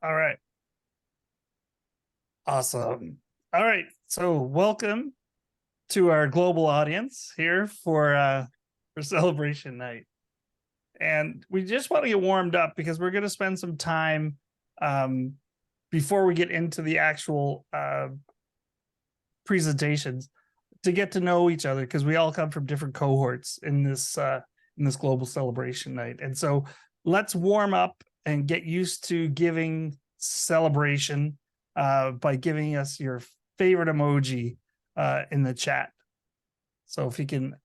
All right. Awesome. All right. So welcome to our global audience here for celebration night. And we just want to get warmed up because we're going to spend some time um, before we get into the actual presentations to get to know each other, because we all come from different cohorts in this global celebration night. And so let's warm up and get used to giving celebration by giving us your favorite emoji in the chat. So if you can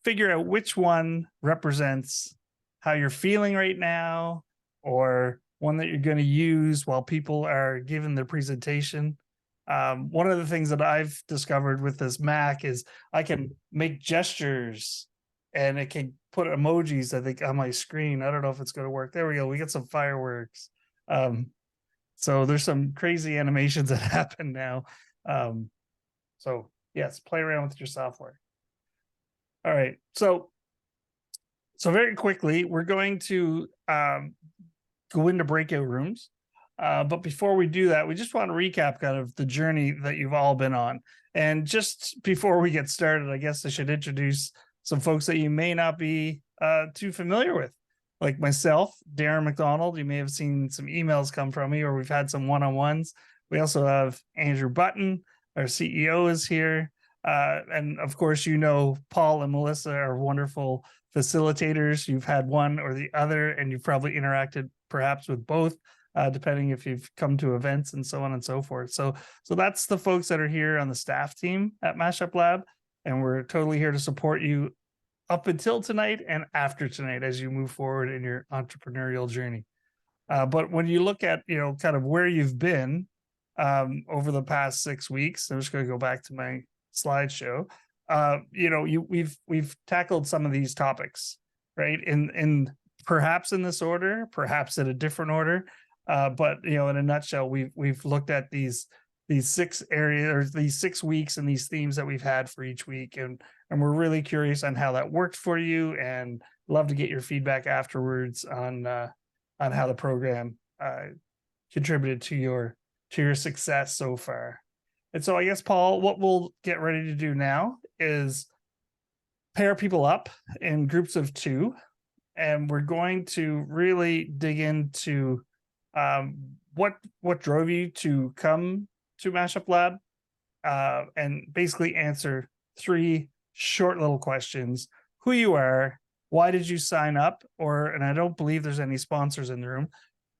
figure out which one represents how you're feeling right now, or one that you're going to use while people are giving their presentation. One of the things that I've discovered with this Mac is I can make gestures and it can put emojis, I think, on my screen. I don't know if it's going to work. There we go. We get some fireworks. So there's some crazy animations that happen now. So yes, play around with your software. All right. So very quickly, we're going to go into breakout rooms. But before we do that, we just want to recap kind of the journey that you've all been on. And just before we get started, I guess I should introduce some folks that you may not be too familiar with. Like myself, Darren McDonald. You may have seen some emails come from me, or we've had some one-on-ones. We also have Andrew Button, our CEO, is here. And of course, Paul and Melissa are wonderful facilitators. You've had one or the other, and you've probably interacted perhaps with both, depending if you've come to events and so on and so forth. So that's the folks that are here on the staff team at Mashup Lab, and we're totally here to support you up until tonight and after tonight as you move forward in your entrepreneurial journey. But when you look at, kind of where you've been over the past 6 weeks, I'm just going to go back to my slideshow. We've tackled some of these topics, right? In perhaps in this order, perhaps in a different order. But in a nutshell, we've looked at these 6 areas, or these 6 weeks, and these themes that we've had for each week, and we're really curious on how that worked for you, and love to get your feedback afterwards on how the program contributed to your success so far. And so I guess, Paul, what we'll get ready to do now is pair people up in groups of 2, and we're going to really dig into what drove you to come to Mashup Lab, and basically answer 3 short little questions: who you are, why did you sign up, and I don't believe there's any sponsors in the room,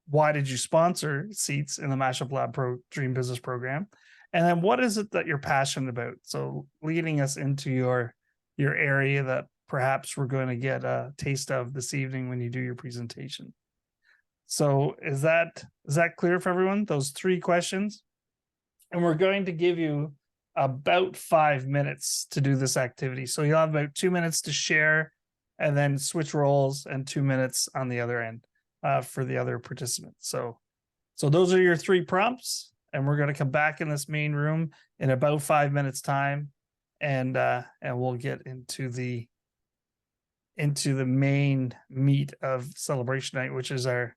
why did you sponsor seats in the Mashup Lab Dream Business Program, and then what is it that you're passionate about? So leading us into your area that perhaps we're going to get a taste of this evening when you do your presentation. So is that clear for everyone? Those 3 questions? And we're going to give you about 5 minutes to do this activity. So you'll have about 2 minutes to share, and then switch roles, and 2 minutes on the other end for the other participants. So those are your 3 prompts, and we're going to come back in this main room in about 5 minutes time, and we'll get into the main meat of celebration night, which is our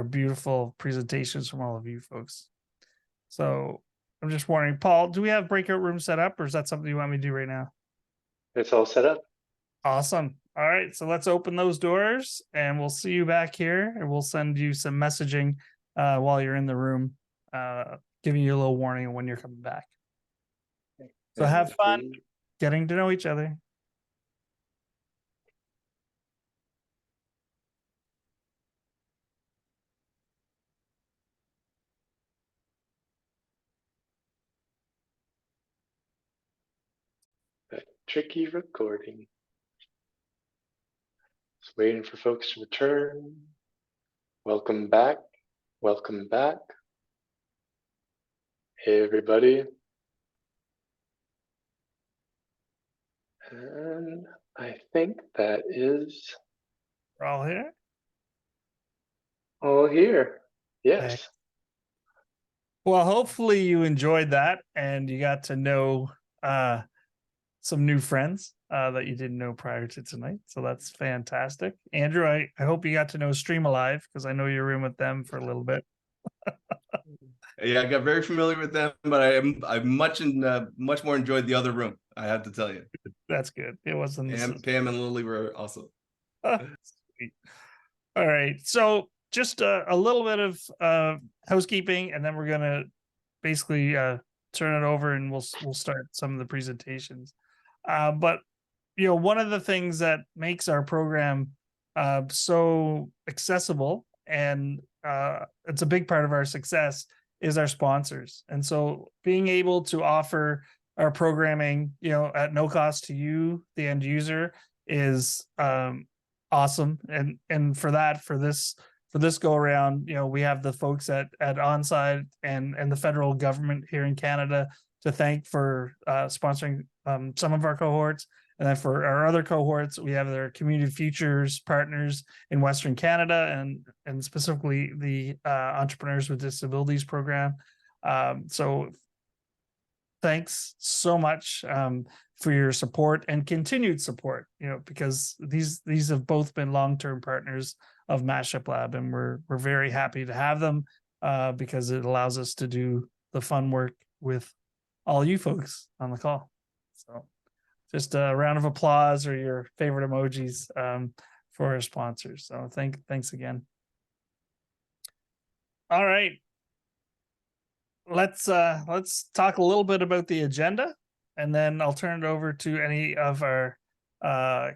beautiful presentations from all of you folks. So I'm just wondering, Paul, do we have breakout room set up, or is that something you want me to do right now? It's all set up. Awesome. All right, so let's open those doors, and we'll see you back here, and we'll send you some messaging while you're in the room, giving you a little warning when you're coming back. So have fun getting to know each other. That tricky recording. Just waiting for folks to return. Welcome back. Welcome back. Hey, everybody. And I think that is... We're all here? All here. Yes. Okay. Well, hopefully you enjoyed that, and you got to know some new friends that you didn't know prior to tonight. So that's fantastic. Andrew, I hope you got to know Stream Alive, because I know you're in with them for a little bit. Yeah, I got very familiar with them, but I'm much more enjoyed the other room. I have to tell you, That's good. It wasn't. Pam and Lily were awesome. Sweet. All right. So just a little bit of housekeeping, and then we're gonna basically turn it over, and we'll start some of the presentations. But one of the things that makes our program so accessible, and it's a big part of our success, is our sponsors. And so being able to offer our programming, at no cost to you, the end user, is awesome. And for this go around, we have the folks at Onside and the federal government here in Canada to thank for sponsoring some of our cohorts. And then for our other cohorts, we have their Community Futures partners in Western Canada, and specifically the Entrepreneurs with Disabilities program. So thanks so much for your support and continued support, because these have both been long-term partners of Mashup Lab, and we're very happy to have them because it allows us to do the fun work with all you folks on the call. So just a round of applause or your favorite emojis for our sponsors. So thanks again. All right. Let's talk a little bit about the agenda, and then I'll turn it over to any of our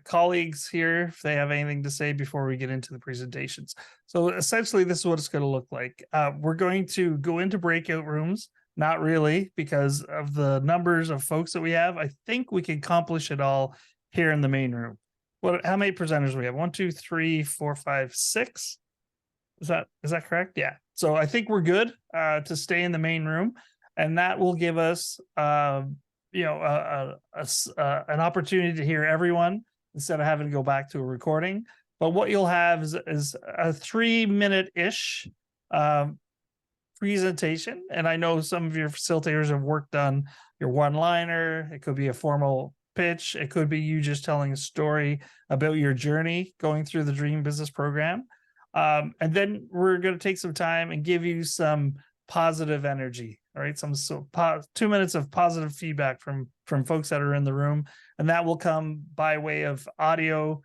colleagues here if they have anything to say before we get into the presentations. So essentially, this is what it's going to look like. We're going to go into breakout rooms. Not really, because of the numbers of folks that we have. I think we can accomplish it all here in the main room. How many presenters we have? 1, 2, 3, 4, 5, 6. Is that correct? Yeah. So I think we're good to stay in the main room, and that will give us an opportunity to hear everyone instead of having to go back to a recording. But what you'll have is a 3-minute-ish presentation. And I know some of your facilitators have worked on your one-liner. It could be a formal pitch. It could be you just telling a story about your journey going through the Dream Business Program. And then we're going to take some time and give you some positive energy. All right. 2 minutes of positive feedback from folks that are in the room. And that will come by way of audio,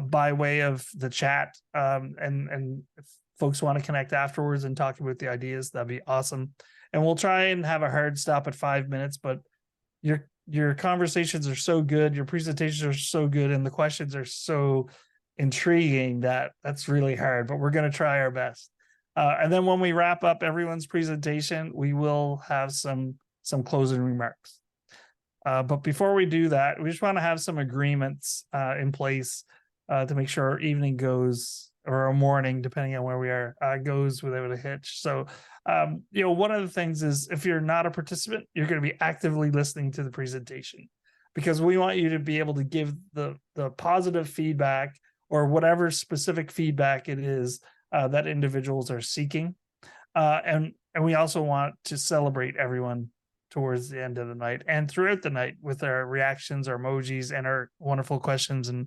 by way of the chat. And if folks want to connect afterwards and talk about the ideas, that'd be awesome. And we'll try and have a hard stop at 5 minutes, but your conversations are so good, your presentations are so good, and the questions are so intriguing that's really hard, but we're going to try our best. And then when we wrap up everyone's presentation, we will have some closing remarks. But before we do that, we just want to have some agreements in place to make sure our evening goes, or a morning, depending on where we are, goes without a hitch. So, one of the things is, if you're not a participant, you're going to be actively listening to the presentation, because we want you to be able to give the positive feedback or whatever specific feedback it is that individuals are seeking. And we also want to celebrate everyone towards the end of the night and throughout the night with our reactions, our emojis, and our wonderful questions and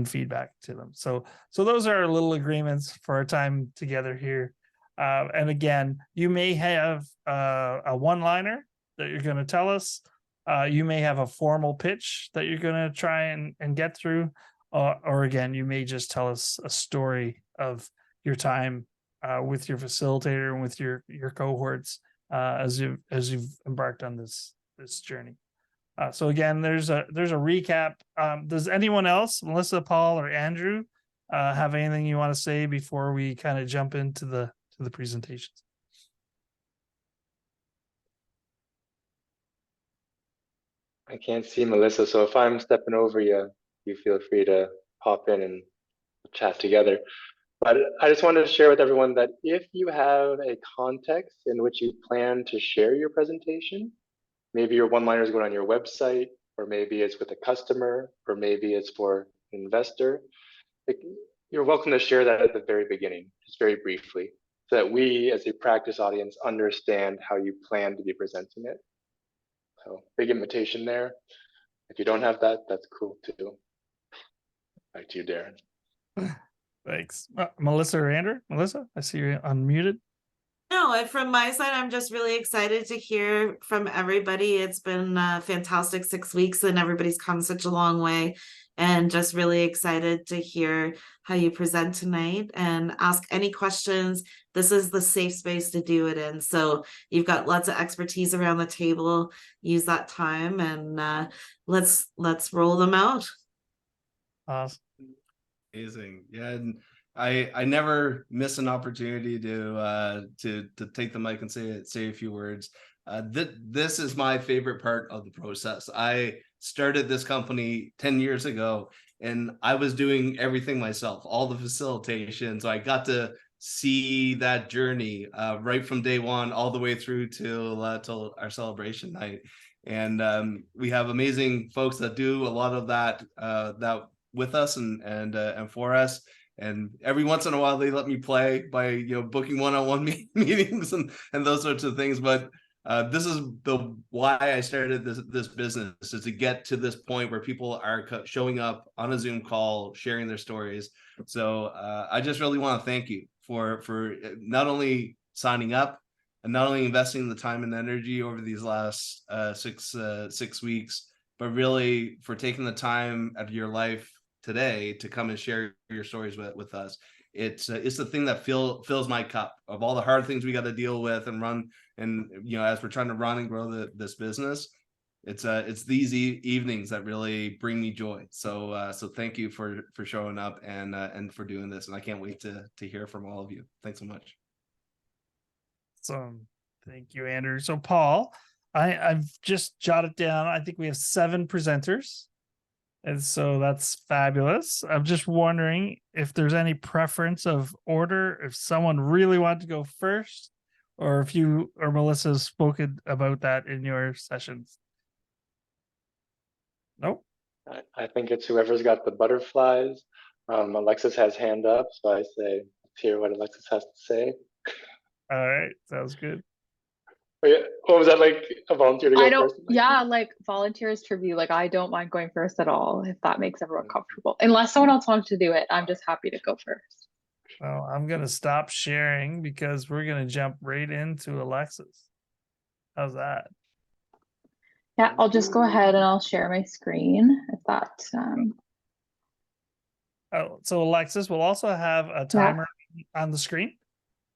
feedback to them. So those are our little agreements for our time together here. And again, you may have a one-liner that you're going to tell us. You may have a formal pitch that you're going to try and get through. Or again, you may just tell us a story of your time with your facilitator and with your cohorts as you've embarked on this journey. So again, there's a recap. Does anyone else, Melissa, Paul, or Andrew, have anything you want to say before we kind of jump into the presentations? I can't see Melissa, so if I'm stepping over you, you feel free to pop in and chat together. But I just wanted to share with everyone that if you have a context in which you plan to share your presentation, maybe your one-liner is going on your website, or maybe it's with a customer, or maybe it's for an investor, you're welcome to share that at the very beginning, just very briefly, so that we as a practice audience understand how you plan to be presenting it. So big invitation there. If you don't have that, that's cool too. Back to you, Darren. Thanks. Melissa or Andrew? Melissa, I see you're unmuted. No, and from my side, I'm just really excited to hear from everybody. It's been a fantastic 6 weeks and everybody's come such a long way. And just really excited to hear how you present tonight and ask any questions. This is the safe space to do it in. So you've got lots of expertise around the table. Use that time and let's roll them out. Awesome. Amazing. Yeah, and I never miss an opportunity to take the mic and say a few words. This is my favorite part of the process. I started this company 10 years ago and I was doing everything myself, all the facilitation. So I got to see that journey right from day one all the way through till our celebration night. And we have amazing folks that do a lot of that with us and for us. And every once in a while they let me play by booking one-on-one meetings and those sorts of things. But this is the why I started this business, is to get to this point where people are showing up on a Zoom call, sharing their stories. So I just really want to thank you for not only signing up and not only investing the time and energy over these last 6 weeks, but really for taking the time out of your life today to come and share your stories with us. It's the thing that fills my cup of all the hard things we got to deal with and run. And as we're trying to run and grow this business, it's these evenings that really bring me joy. So thank you for showing up and for doing this. And I can't wait to hear from all of you. Thanks so much. So thank you, Andrew. So Paul, I've just jotted down, I think we have 7 presenters. And so that's fabulous. I'm just wondering if there's any preference of order, if someone really wanted to go first, or if you or Melissa has spoken about that in your sessions. Nope. I think it's whoever's got the butterflies. Alexis has hand up, so I say, let's hear what Alexis has to say. All right, sounds good. Wait, what was that, like a volunteer to go I don't, first? yeah, like volunteers to review, like I don't mind going first at all, if that makes everyone comfortable. Unless someone else wants to do it, I'm just happy to go first. Well, I'm going to stop sharing because we're going to jump right into Alexis. How's that? Yeah, I'll just go ahead and I'll share my screen if that, Oh, so Alexis will also have a timer on the screen.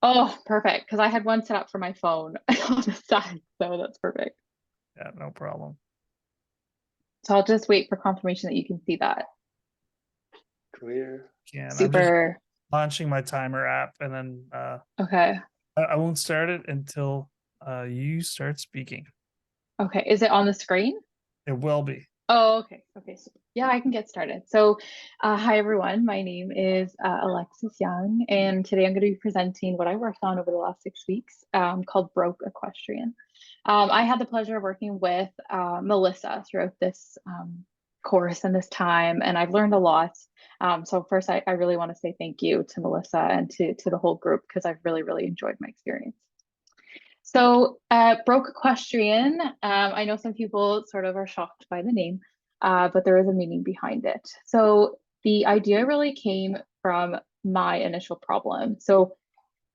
oh, perfect. Because I had one set up for my phone on the side, so that's perfect. Yeah, no problem. So I'll just wait for confirmation that you can see that. Clear. I'm just Super. launching my timer app, and then Okay. I won't start it until you start speaking. Okay. Is it on the screen? It will be. Oh, okay. Okay. So yeah, I can get started. So, hi everyone. My name is Alexis Young, and today I'm going to be presenting what I worked on over the last 6 weeks, called Broke Equestrian. I had the pleasure of working with Melissa throughout this course and this time, and I've learned a lot. So first, I really want to say thank you to Melissa and to the whole group, because I've really enjoyed my experience. So Broke Equestrian, I know some people sort of are shocked by the name, but there is a meaning behind it. So the idea really came from my initial problem. So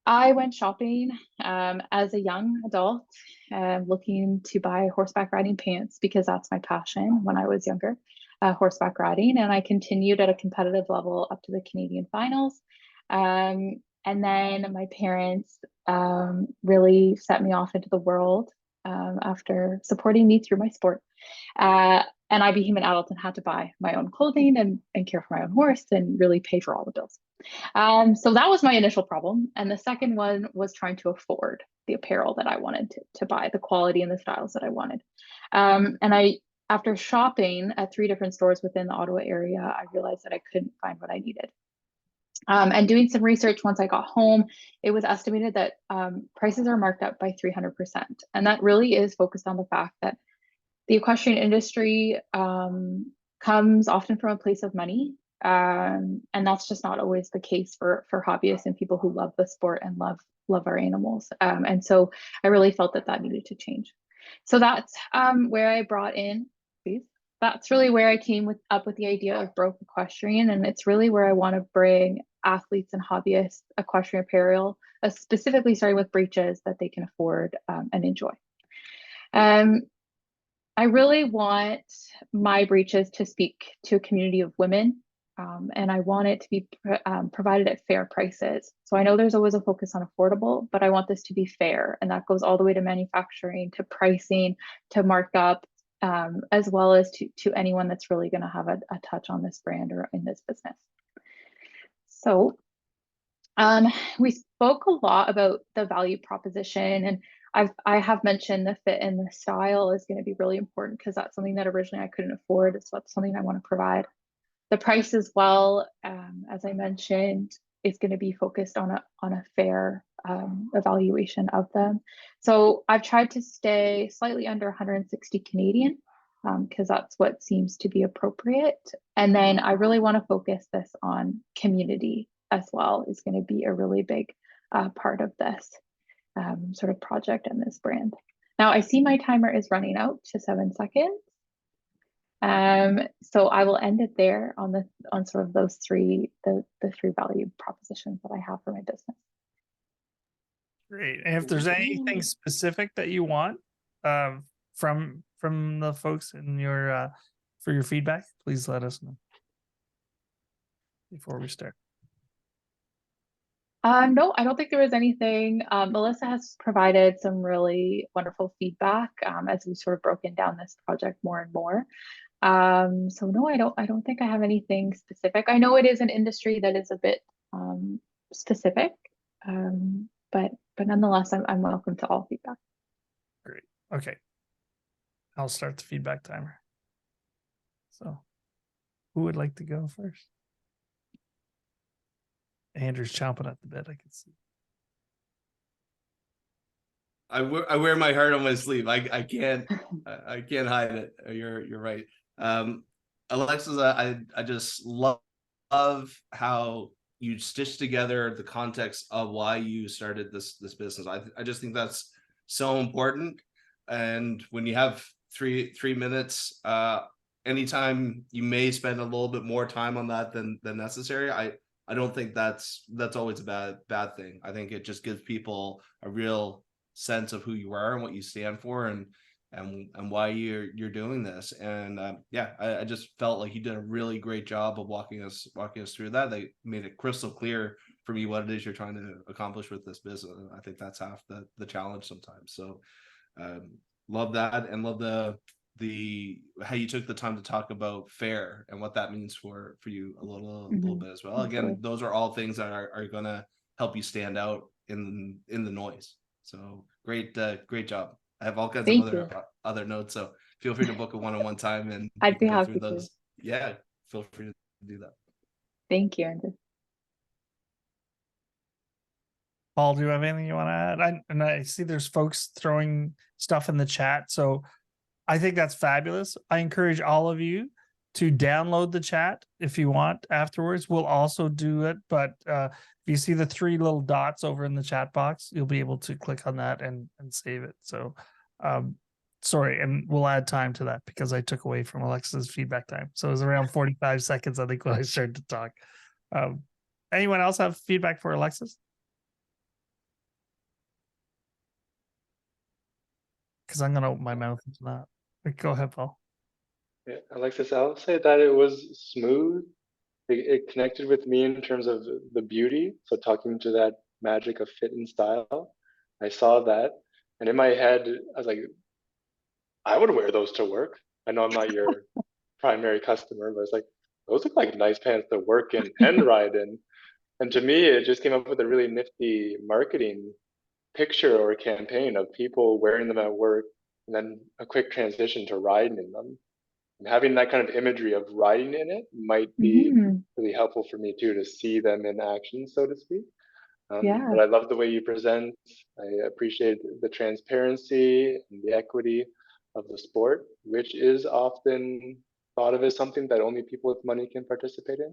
I went shopping as a young adult, looking to buy horseback riding pants because that's my passion when I was younger, horseback riding. And I continued at a competitive level up to the Canadian finals. And then my parents really set me off into the world after supporting me through my sport. And I became an adult and had to buy my own clothing and care for my own horse and really pay for all the bills. So that was my initial problem. And the second one was trying to afford the apparel that I wanted to buy, the quality and the styles that I wanted. And after shopping at 3 different stores within the Ottawa area, I realized that I couldn't find what I needed. And doing some research once I got home, it was estimated that prices are marked up by 300%. And that really is focused on the fact that the equestrian industry comes often from a place of money. And that's just not always the case for hobbyists and people who love the sport and love our animals. And so I really felt that needed to change. So that's where I brought in, please. That's really where I came up with the idea of Broke Equestrian, and it's really where I want to bring athletes and hobbyists equestrian apparel specifically starting with breeches that they can afford and enjoy. I really want my breeches to speak to a community of women, and I want it to be provided at fair prices. So I know there's always a focus on affordable, but I want this to be fair, and that goes all the way to manufacturing, to pricing, to markup, as well as to anyone that's really going to have a touch on this brand or in this business. So we spoke a lot about the value proposition, and I have mentioned the fit and the style is going to be really important because that's something that originally I couldn't afford. So that's something I want to provide. The price as well, as I mentioned, is going to be focused on a fair evaluation of them. So I've tried to stay slightly under 160 Canadian because that's what seems to be appropriate. And then I really want to focus this on community as well, is going to be a really big part of this sort of project and this brand. Now I see my timer is running out to 7 seconds. So I will end it there on sort of those the three value propositions that I have for my business. Great. And if there's anything specific that you want from the folks in your for your feedback, please let us know before we start. No, I don't think there was anything. Melissa has provided some really wonderful feedback as we sort of broken down this project more and more. So no, I don't think I have anything specific. I know it is an industry that is a bit specific, but nonetheless, I'm welcome to all feedback. Great. Okay. I'll start the feedback timer. So who would like to go first? Andrew's chomping at the bit, I can see. I wear my heart on my sleeve. I can't hide it. You're right. Alexis, I just love how you stitch together the context of why you started this business. I just think that's so important. And when you have three minutes, anytime you may spend a little bit more time on that than necessary, I don't think that's always a bad thing. I think it just gives people a real sense of who you are and what you stand for and why you're doing this. And yeah, I just felt like you did a really great job of walking us through that. They made it crystal clear for me what it is you're trying to accomplish with this business. And I think that's half the challenge sometimes. So love that, and love the how you took the time to talk about fair and what that means for you a little bit as well. Again, those are all things that are going to help you stand out in the noise. So great job. I have all kinds of other notes, so feel free to book a one-on-one time and I'd be happy to. Yeah, feel free to do that. Thank you, Andrew. Paul, do you have anything you want to add? I see there's folks throwing stuff in the chat, so I think that's fabulous. I encourage all of you to download the chat if you want afterwards. We'll also do it, but if you see the 3 little dots over in the chat box, you'll be able to click on that and save it. So sorry, and we'll add time to that because I took away from Alexa's feedback time. So it was around 45 seconds, I think, when I started to talk. Anyone else have feedback for Alexis? Because I'm going to open my mouth into that. Go ahead, Paul. Yeah, Alexis, I'll say that it was smooth. It connected with me in terms of the beauty. So talking to that magic of fit and style, I saw that. And in my head, I was like, I would wear those to work. I know I'm not your primary customer, but it's like, those look like nice pants to work in and ride in. And to me, it just came up with a really nifty marketing picture or campaign of people wearing them at work, and then a quick transition to riding in them. And having that kind of imagery of riding in it might be really helpful for me too, to see them in action, so to speak. But I love the way you present. I appreciate the transparency and the equity of the sport, which is often thought of as something that only people with money can participate in.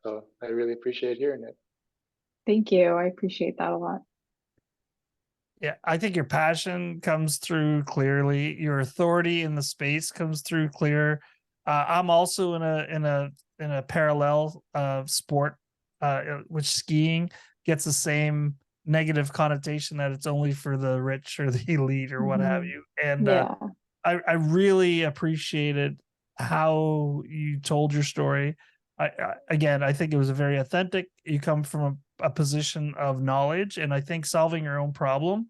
So I really appreciate hearing it. Thank you. I appreciate that a lot. Yeah, I think your passion comes through clearly. Your authority in the space comes through clear. I'm also in a parallel sport, which skiing gets the same negative connotation that it's only for the rich or the elite or what have Mhm. you. And Yeah. I really appreciated how you told your story. Again, I think it was a very authentic. You come from a position of knowledge, and I think solving your own problem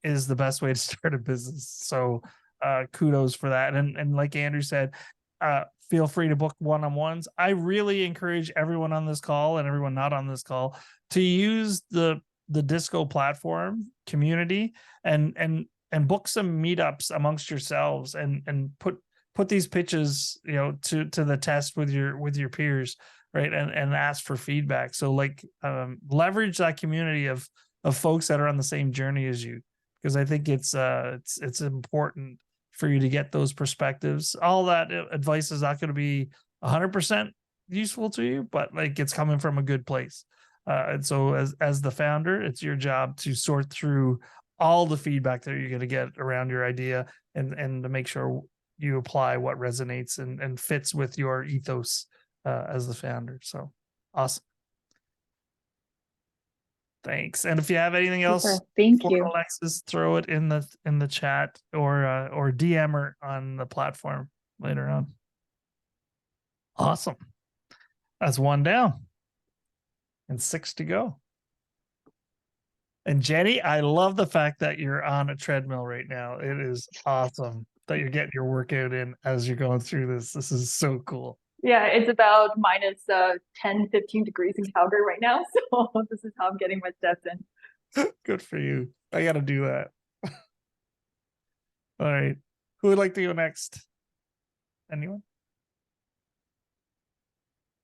is the best way to start a business. So kudos for that. And like Andrew said, feel free to book one-on-ones. I really encourage everyone on this call and everyone not on this call to use the Disco platform community and book some meetups amongst yourselves and put these pitches, you know, to the test with your peers, right? And ask for feedback. So like leverage that community of folks that are on the same journey as you, because I think it's important for you to get those perspectives. All that advice is not going to be 100% useful to you, but like it's coming from a good place. And so as the founder, it's your job to sort through all the feedback that you're going to get around your idea and to make sure you apply what resonates and fits with your ethos as the founder. So awesome. Thanks. And if you have anything else Super. Thank for you. Alexis, throw it in the chat or DM her on the platform later on. Awesome. That's one down and 6 to go. And Jenny, I love the fact that you're on a treadmill right now. It is awesome that you're getting your workout in as you're going through this. This is so cool. Yeah, it's about minus 10, 15 degrees in Calgary right now. So this is how I'm getting my steps in. Good for you. I got to do that. All right. Who would like to go next? Anyone?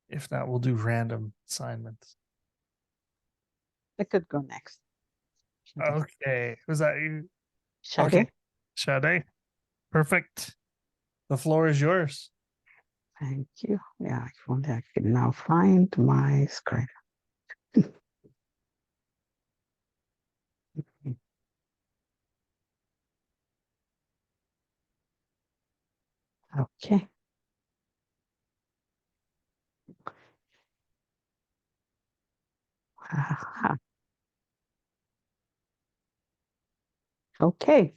If not, we'll do random assignments. I could go next. Okay. Was that you? Shall Okay. I? Sade. Perfect. The floor is yours. Thank you. Yeah, if only I could now find my screen. Okay. Aha. Okay.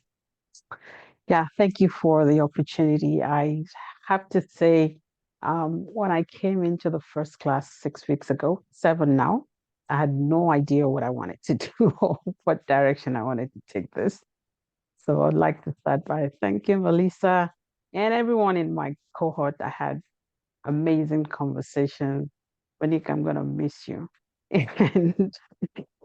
Yeah, thank you for the opportunity. I have to say, when I came into the first class 6 weeks ago, 7 now, I had no idea what I wanted to do or what direction I wanted to take this. So I'd like to start by thanking Melissa and everyone in my cohort. I had amazing conversation. Monique, I'm gonna miss you.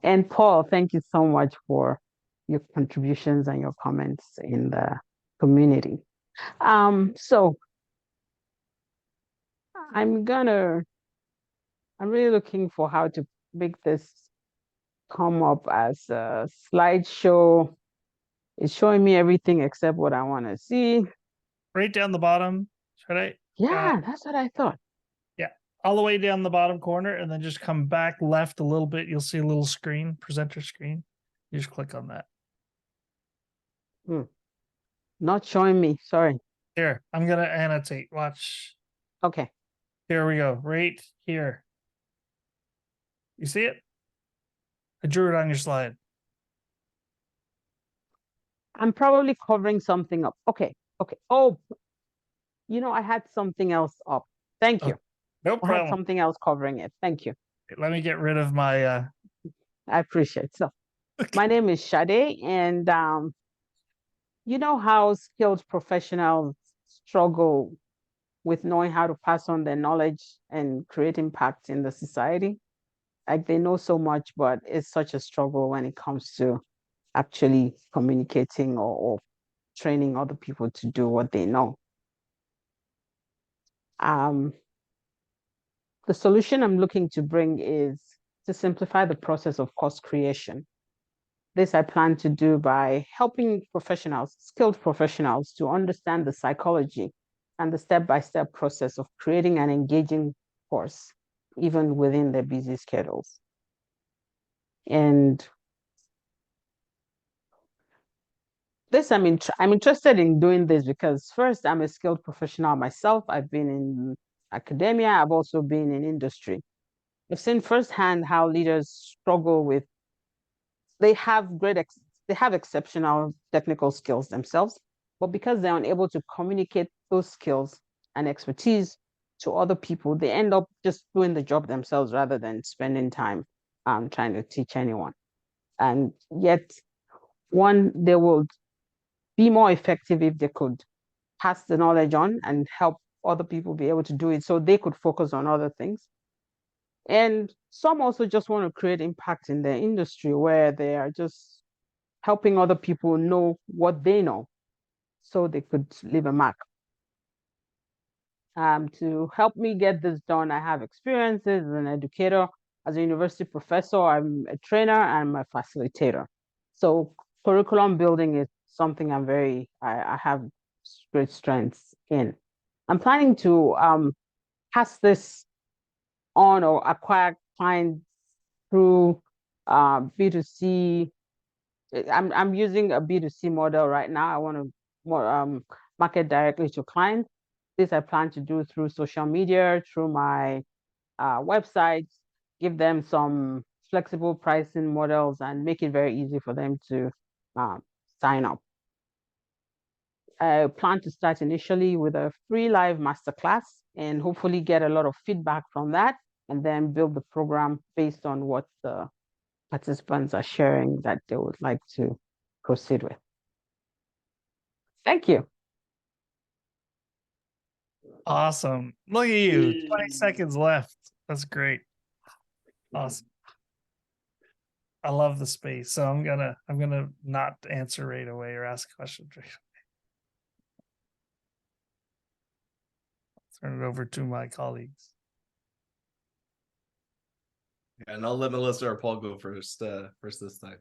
And Paul, thank you so much for your contributions and your comments in the community. So I'm really looking for how to make this come up as a slideshow. It's showing me everything except what I want to see. Right down the bottom. Should I? Yeah, that's what I thought. Yeah. All the way down the bottom corner and then just come back left a little bit. You'll see a little screen, presenter screen. You just click on that. Not showing me. Sorry. Here, I'm going to annotate. Watch. Okay. Here we go. Right here. You see it? I drew it on your slide. I'm probably covering something up. Okay. Okay. Oh, I had something else up. Thank you. No I had problem. something else covering it. Thank you. Let me get rid of my I appreciate it. So my name is Sade, and you know how skilled professionals struggle with knowing how to pass on their knowledge and create impact in the society? Like they know so much, but it's such a struggle when it comes to actually communicating or training other people to do what they know. The solution I'm looking to bring is to simplify the process of course creation. This I plan to do by helping professionals, skilled professionals, to understand the psychology and the step-by-step process of creating an engaging course, even within their busy schedules. And this, I'm interested in doing this because first, I'm a skilled professional myself. I've been in academia. I've also been in industry. I've seen firsthand how leaders struggle with they have they have exceptional technical skills themselves, but because they're unable to communicate those skills and expertise to other people, they end up just doing the job themselves rather than spending time trying to teach anyone. And yet, they will be more effective if they could pass the knowledge on and help other people be able to do it so they could focus on other things. And some also just want to create impact in their industry where they are just helping other people know what they know so they could leave a mark. To help me get this done, I have experiences as an educator, as a university professor, I'm a trainer, and I'm a facilitator. So curriculum building is something I have great strengths in. I'm planning to pass this on or acquire clients through B2C. I'm using a B2C model right now. I want to more market directly to clients. This I plan to do through social media, through my websites, give them some flexible pricing models and make it very easy for them to sign up. I plan to start initially with a free live masterclass and hopefully get a lot of feedback from that, and then build the program based on what the participants are sharing that they would like to proceed with. Thank you. Awesome. Look at you. 20 seconds left. That's great. Awesome. I love the space. So I'm gonna not answer right away or ask questions right away. Turn it over to my colleagues. And I'll let Melissa or Paul go first this time.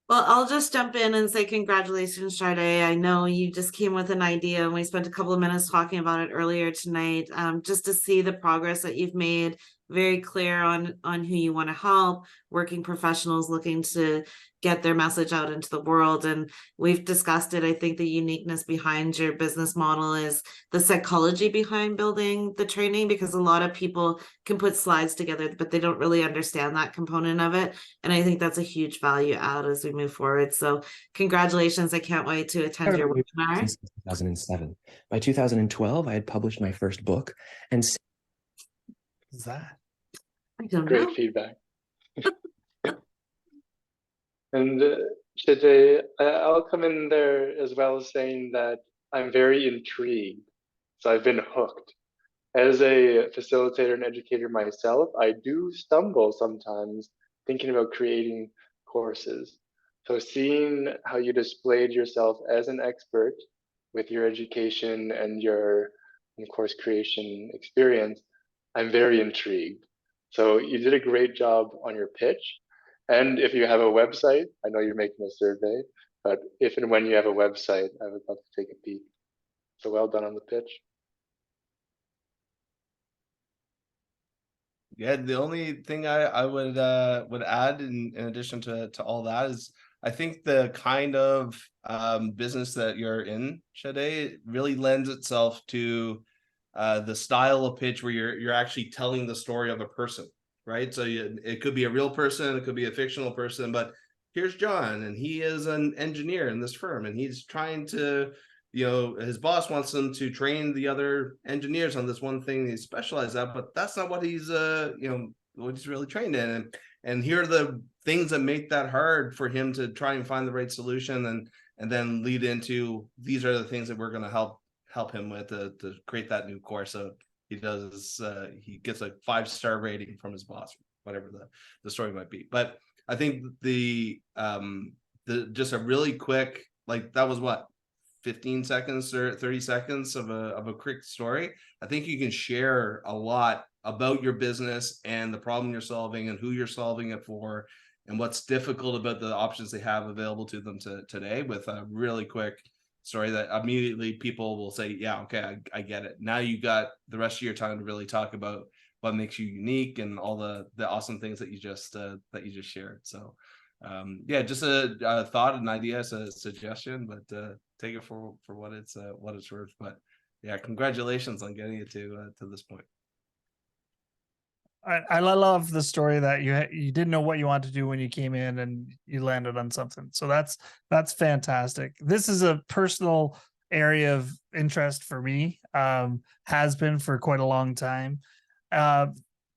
Well, I'll just jump in and say congratulations, Sade. I know you just came with an idea and we spent a couple of minutes talking about it earlier tonight. Just to see the progress that you've made, very clear on who you want to help, working professionals looking to get their message out into the world. And we've discussed it. I think the uniqueness behind your business model is the psychology behind building the training, because a lot of people can put slides together, but they don't really understand that component of it. And I think that's a huge value add as we move forward. So congratulations. I can't wait to attend your webinar. Since 2007. By 2012, I had published my first book, and Is that? I don't Great know. feedback. And Shade, I'll come in there as well saying that I'm very intrigued. So I've been hooked. As a facilitator and educator myself, I do stumble sometimes thinking about creating courses. So seeing how you displayed yourself as an expert with your education and your course creation experience, I'm very intrigued. So you did a great job on your pitch. And if you have a website, I know you're making a survey, but if and when you have a website, I would love to take a peek. So well done on the pitch. Yeah, the only thing I would add in addition to all that is I think the kind of business that you're in, Shade, really lends itself to the style of pitch where you're actually telling the story of a person, right? So it could be a real person, it could be a fictional person, but here's John, and he is an engineer in this firm, and he's trying to, his boss wants him to train the other engineers on this one thing he specializes at, but that's not what he's what he's really trained in. And here are the things that make that hard for him to try and find the right solution, and then lead into these are the things that we're going to help him with to create that new course. So he gets a 5-star rating from his boss, whatever the story might be. But I think the just a really quick, like that was what, 15 seconds or 30 seconds of a quick story. I think you can share a lot about your business and the problem you're solving and who you're solving it for and what's difficult about the options they have available to them today with a really quick story that immediately people will say, yeah, okay, I get it. Now you got the rest of your time to really talk about what makes you unique and all the awesome things that you just shared. So yeah, just a thought, an idea, a suggestion, but take it for what it's worth. But yeah, congratulations on getting it to this point. I love the story that you didn't know what you wanted to do when you came in and you landed on something. So that's fantastic. This is a personal area of interest for me. Has been for quite a long time. Uh,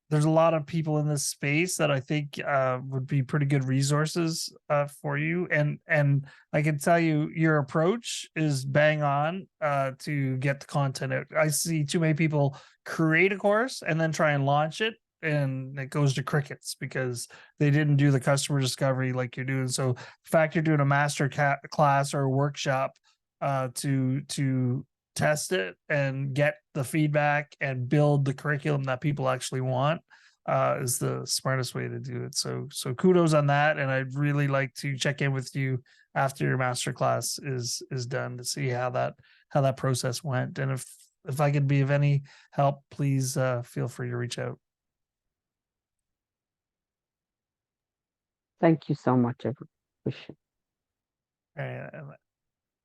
there's a lot of people in this space that I think would be pretty good resources for you. And I can tell you your approach is bang on to get the content out. I see too many people create a course and then try and launch it, and it goes to crickets because they didn't do the customer discovery like you're doing. So the fact you're doing a master class or a workshop to test it and get the feedback and build the curriculum that people actually want is the smartest way to do it. So kudos on that. And I'd really like to check in with you after your masterclass is done to see how that process went. And if I could be of any help, please feel free to reach out. Thank you so much. I appreciate it. And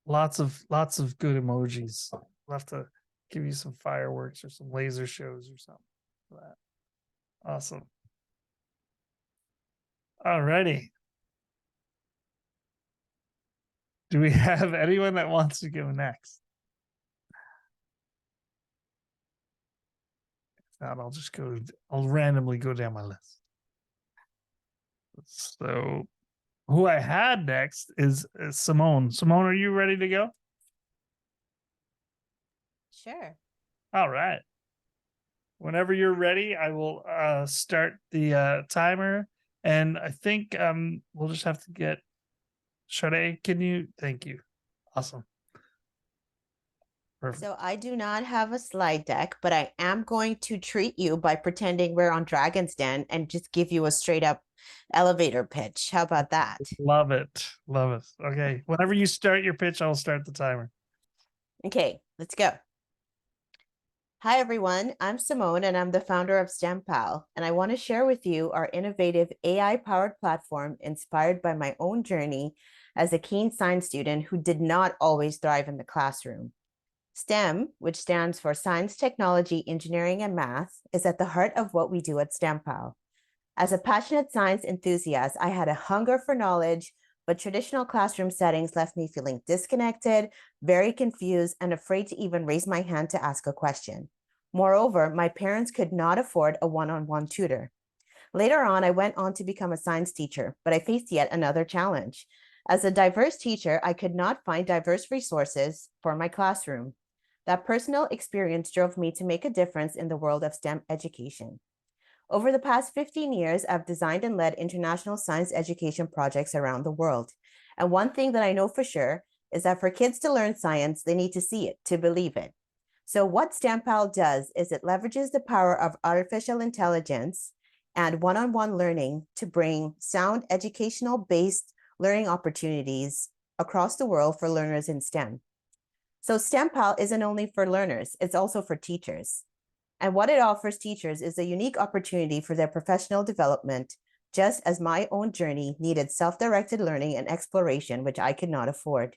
lots of good emojis. We'll have to give you some fireworks or some laser shows or something for that. Awesome. Alrighty. Do we have anyone that wants to go next? If not, I'll randomly go down my list. So who I had next is Simone. Simone, are you ready to go? Sure. All right. Whenever you're ready, I will start the timer. And I think we'll just have to get Sade, thank you. Awesome. Perfect. So I do not have a slide deck, but I am going to treat you by pretending we're on Dragon's Den and just give you a straight up elevator pitch. How about that? Love it. Love it. Okay. Whenever you start your pitch, I'll start the timer. Okay, let's go. Hi, everyone. I'm Simone, and I'm the founder of STEMPal, and I want to share with you our innovative AI-powered platform inspired by my own journey as a keen science student who did not always thrive in the classroom. STEM, which stands for Science, Technology, Engineering, and Math, is at the heart of what we do at STEMPal. As a passionate science enthusiast, I had a hunger for knowledge, but traditional classroom settings left me feeling disconnected, very confused, and afraid to even raise my hand to ask a question. Moreover, my parents could not afford a one-on-one tutor. Later on, I went on to become a science teacher, but I faced yet another challenge. As a diverse teacher, I could not find diverse resources for my classroom. That personal experience drove me to make a difference in the world of STEM education. Over the past 15 years, I've designed and led international science education projects around the world. And one thing that I know for sure is that for kids to learn science, they need to see it, to believe it. So what STEMPal does is it leverages the power of artificial intelligence and one-on-one learning to bring sound educational-based learning opportunities across the world for learners in STEM. So STEMPal isn't only for learners, it's also for teachers. And what it offers teachers is a unique opportunity for their professional development, just as my own journey needed self-directed learning and exploration, which I could not afford.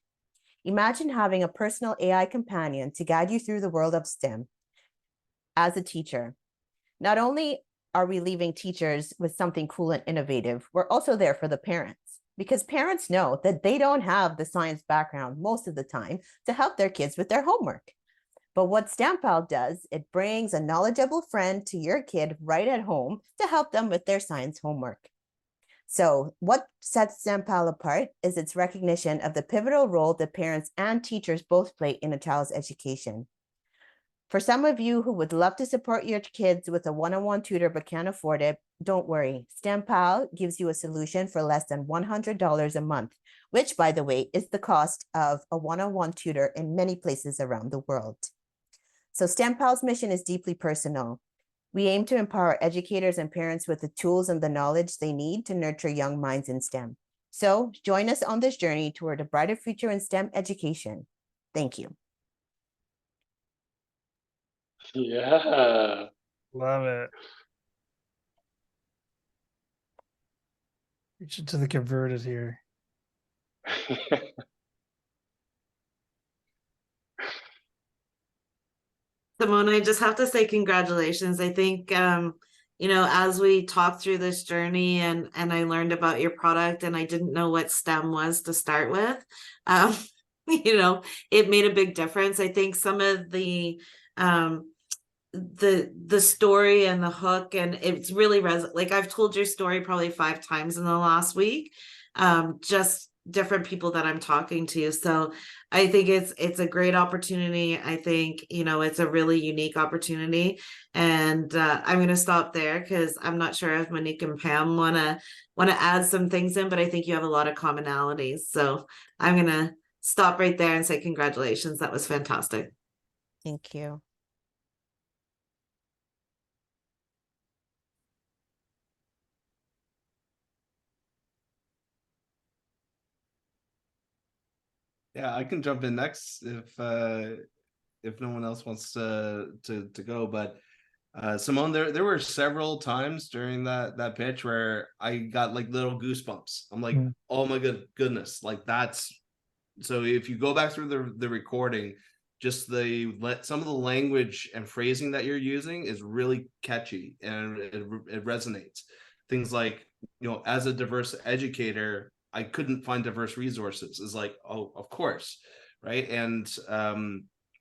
Imagine having a personal AI companion to guide you through the world of STEM. As a teacher, not only are we leaving teachers with something cool and innovative, we're also there for the parents, because parents know that they don't have the science background most of the time to help their kids with their homework. But what STEMPal does, it brings a knowledgeable friend to your kid right at home to help them with their science homework. So what sets STEMPal apart is its recognition of the pivotal role that parents and teachers both play in a child's education. For some of you who would love to support your kids with a one-on-one tutor but can't afford it, don't worry. STEMPal gives you a solution for less than $100 a month, which, by the way, is the cost of a one-on-one tutor in many places around the world. So STEMPal's mission is deeply personal. We aim to empower educators and parents with the tools and the knowledge they need to nurture young minds in STEM. So join us on this journey toward a brighter future in STEM education. Thank you. Yeah. Love it. Reach into the converted here. Simone, I just have to say congratulations. I think you know, as we talked through this journey and I learned about your product and I didn't know what STEM was to start with, you know, it made a big difference. I think some of the story and the hook, and it's really like I've told your story probably 5 times in the last week, just different people that I'm talking to. So I think it's a great opportunity. I think, you know, it's a really unique opportunity, and I'm going to stop there because I'm not sure if Monique and Pam want to add some things in, but I think you have a lot of commonalities. So I'm going to stop right there and say congratulations. That was fantastic. Thank you. Yeah, I can jump in next if no one else wants to go. But Simone, there were several times during that pitch where I got like little goosebumps. I'm like, oh my goodness, like that's. So if you go back through the recording, just some of the language and phrasing that you're using is really catchy and it resonates. Things like, you know, as a diverse educator, I couldn't find diverse resources. It's like, oh, of course, right? And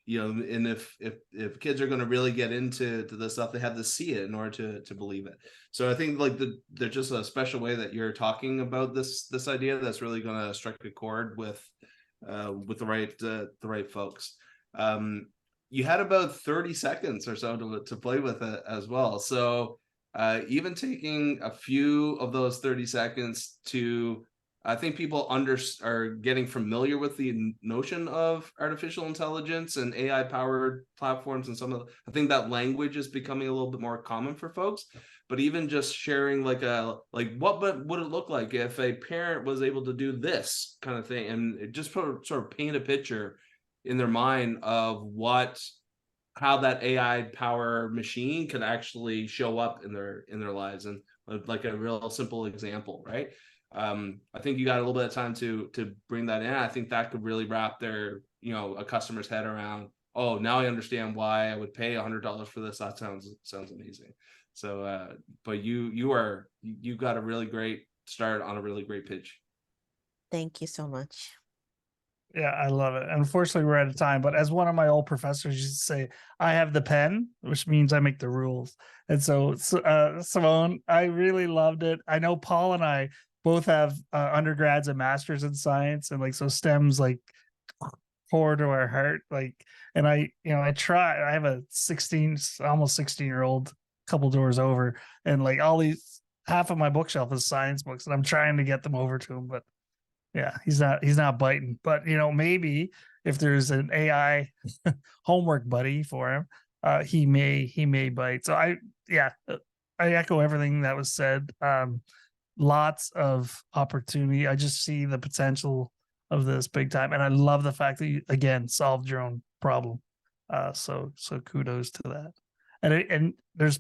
you know, and if kids are going to really get into this stuff, they have to see it in order to believe it. So I think like there's just a special way that you're talking about this idea that's really going to strike a chord with the right folks. You had about 30 seconds or so to play with it as well. So even taking a few of those 30 seconds to, I think people are getting familiar with the notion of artificial intelligence and AI powered platforms, and I think that language is becoming a little bit more common for folks. But even just sharing like what would it look like if a parent was able to do this kind of thing, and it just sort of paint a picture in their mind of how that AI power machine can actually show up in their lives, and like a real simple example, right? I think you got a little bit of time to bring that in. I think that could really wrap a customer's head around, oh, now I understand why I would pay $100 for this. That sounds amazing. So but you got a really great start on a really great pitch. Thank you so much. Yeah, I love it. Unfortunately, we're out of time, but as one of my old professors used to say, I have the pen, which means I make the rules. And so, Simone, I really loved it. I know Paul and I both have undergrads and masters in science, and like, so STEM's like core to our heart. Like, and I have a almost 16-year-old couple doors over, and like half of my bookshelf is science books, and I'm trying to get them over to him, but yeah, he's not biting. But you know, maybe if there's an AI homework buddy for him, he may bite. So I echo everything that was said. Lots of opportunity. I just see the potential of this big time, and I love the fact that you again solved your own problem. So kudos to that. And there's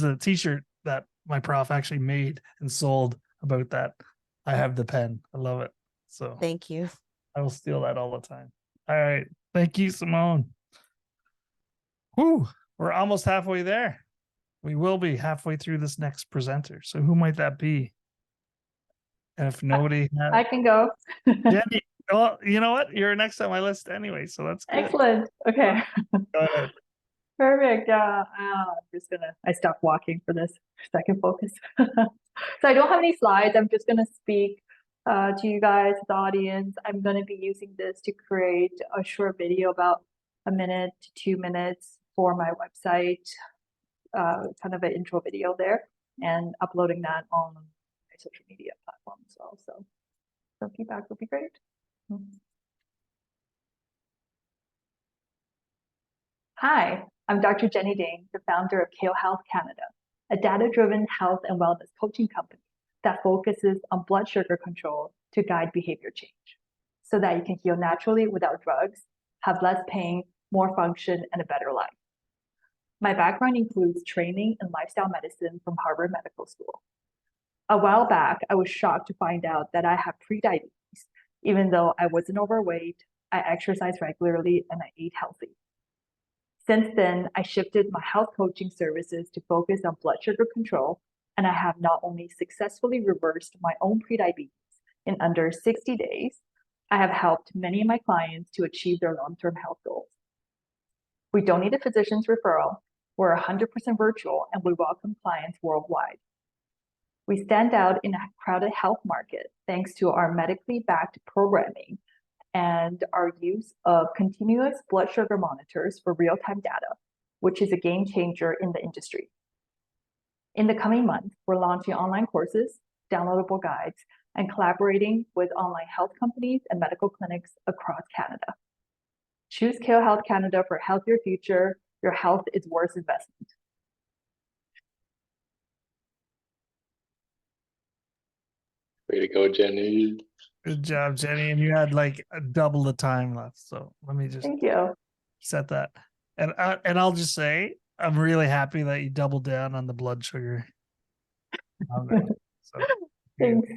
a t-shirt that my prof actually made and sold about that. I have the pen. I love it. So Thank you. I will steal that all the time. All right. Thank you, Simone. Whew, we're almost halfway there. We will be halfway through this next presenter. So who might that be? And if nobody I can go. Jenny, well, you know what? You're next on my list anyway, so that's good. Excellent. Okay. Go ahead. Perfect. I stopped walking for this so I can focus. So I don't have any slides. I'm just gonna speak to you guys, the audience. I'm gonna be using this to create a short video about 1 minute to 2 minutes for my website, kind of an intro video there, and uploading that on my social media platform as well. So some feedback would be great. Hi, I'm Dr. Jenny Dane, the founder of Kale Health Canada, a data-driven health and wellness coaching company that focuses on blood sugar control to guide behavior change so that you can heal naturally without drugs, have less pain, more function, and a better life. My background includes training in lifestyle medicine from Harvard Medical School. A while back, I was shocked to find out that I have prediabetes. Even though I wasn't overweight, I exercised regularly and I ate healthy. Since then, I shifted my health coaching services to focus on blood sugar control, and I have not only successfully reversed my own prediabetes in under 60 days, I have helped many of my clients to achieve their long-term health goals. We don't need a physician's referral. We're 100% virtual, and we welcome clients worldwide. We stand out in a crowded health market thanks to our medically backed programming and our use of continuous blood sugar monitors for real-time data, which is a game changer in the industry. In the coming months, we're launching online courses, downloadable guides, and collaborating with online health companies and medical clinics across Canada. Choose Kale Health Canada for a healthier future. Your health is worth investment. Way to go, Jenny. Good job, Jenny. And you had like double the time left. So let me just Thank you. set that. And I'll just say, I'm really happy that you doubled down on the blood sugar. So, Thanks.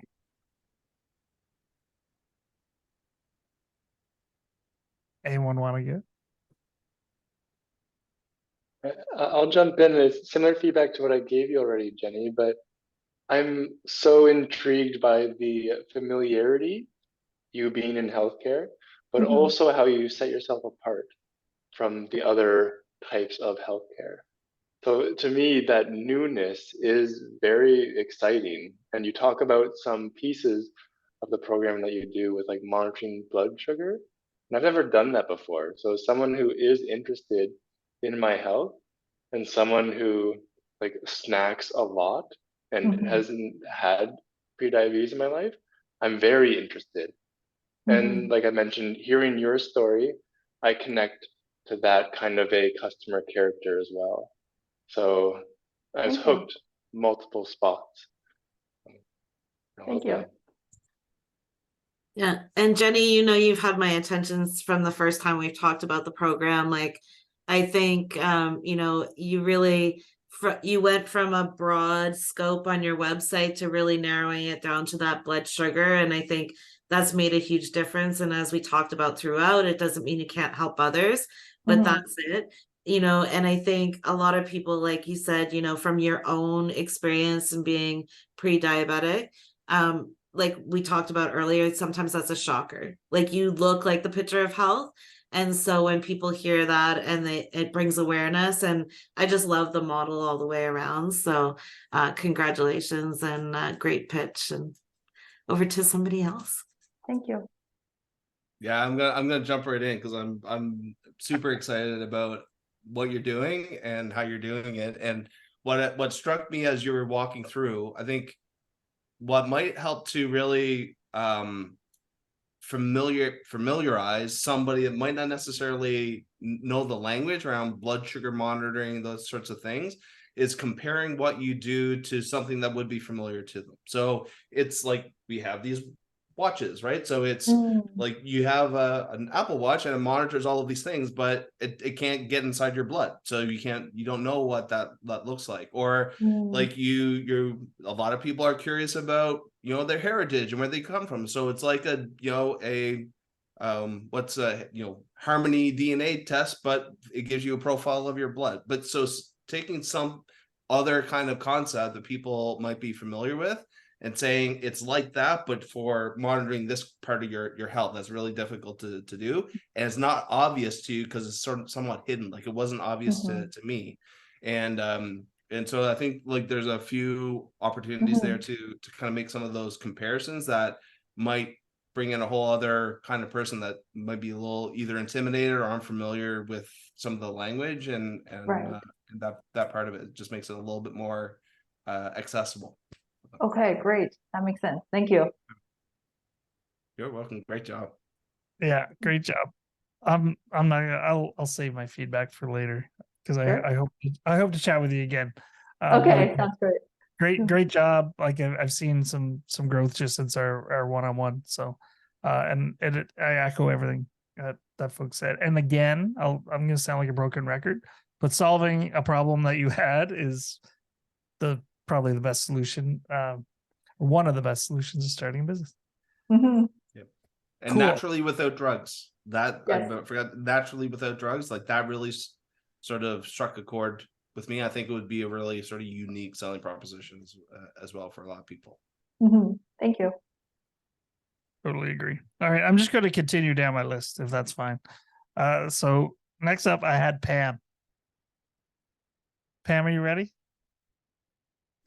anyone want to go? I'll jump in. It's similar feedback to what I gave you already, Jenny, but I'm so intrigued by the familiarity, you being in healthcare, but also how you set yourself apart from the other types of healthcare. So to me, that newness is very exciting. And you talk about some pieces of the program that you do with like monitoring blood sugar. And I've never done that before. So someone who is interested in my health and someone who like snacks a lot and hasn't had prediabetes in my life, I'm very interested. And like I mentioned, hearing your story, I connect to that kind of a customer character as well. So I was hooked multiple spots. Thank you. Yeah. And Jenny, you know, you've had my attentions from the first time we've talked about the program. Like, I think, you know, you really, you went from a broad scope on your website to really narrowing it down to that blood sugar. And I think that's made a huge difference. And as we talked about throughout, it doesn't mean you can't help others, but that's it. You know, and I think a lot of people, like you said, you know, from your own experience and being pre-diabetic, like we talked about earlier, sometimes that's a shocker. Like you look like the picture of health. And so when people hear that and it brings awareness, and I just love the model all the way around. So congratulations and great pitch, and over to somebody else. Thank you. Yeah, I'm gonna jump right in because I'm super excited about what you're doing and how you're doing it. And what struck me as you were walking through, I think what might help to really familiarize somebody that might not necessarily know the language around blood sugar monitoring, those sorts of things, is comparing what you do to something that would be familiar to them. So it's like we have these watches, right? So it's like you have an Apple Watch and it monitors all of these things, but it can't get inside your blood. So you don't know what that looks like. Or like a lot of people are curious about, you know, their heritage and where they come from. So it's like Harmony DNA test, but it gives you a profile of your blood. But so taking some other kind of concept that people might be familiar with and saying it's like that, but for monitoring this part of your health, that's really difficult to do. And it's not obvious to you because it's sort of somewhat hidden. Like it wasn't obvious to me. And so I think like there's a few opportunities there to kind of make some of those comparisons that might bring in a whole other kind of person that might be a little either intimidated or unfamiliar with some of the language, and that part of it just makes it a little bit more accessible. Okay, great. That makes sense. Thank you. You're welcome. Great job. Yeah, great job. I'm not gonna, I'll save my feedback for later because I hope to chat with you again. Okay, sounds great. Great job. Like I've seen some growth just since our one-on-one. So I echo everything that folks said. And again, I'm gonna sound like a broken record, but solving a problem that you had is probably the best solution, one of the best solutions to starting a business. Yep. And Cool. naturally without drugs. I forgot, naturally without drugs, like that really sort of struck a chord with me. I think it would be a really sort of unique selling proposition as well for a lot of people. Thank you. Totally agree. All right, I'm just going to continue down my list if that's fine. So next up, I had Pam. Pam, are you ready?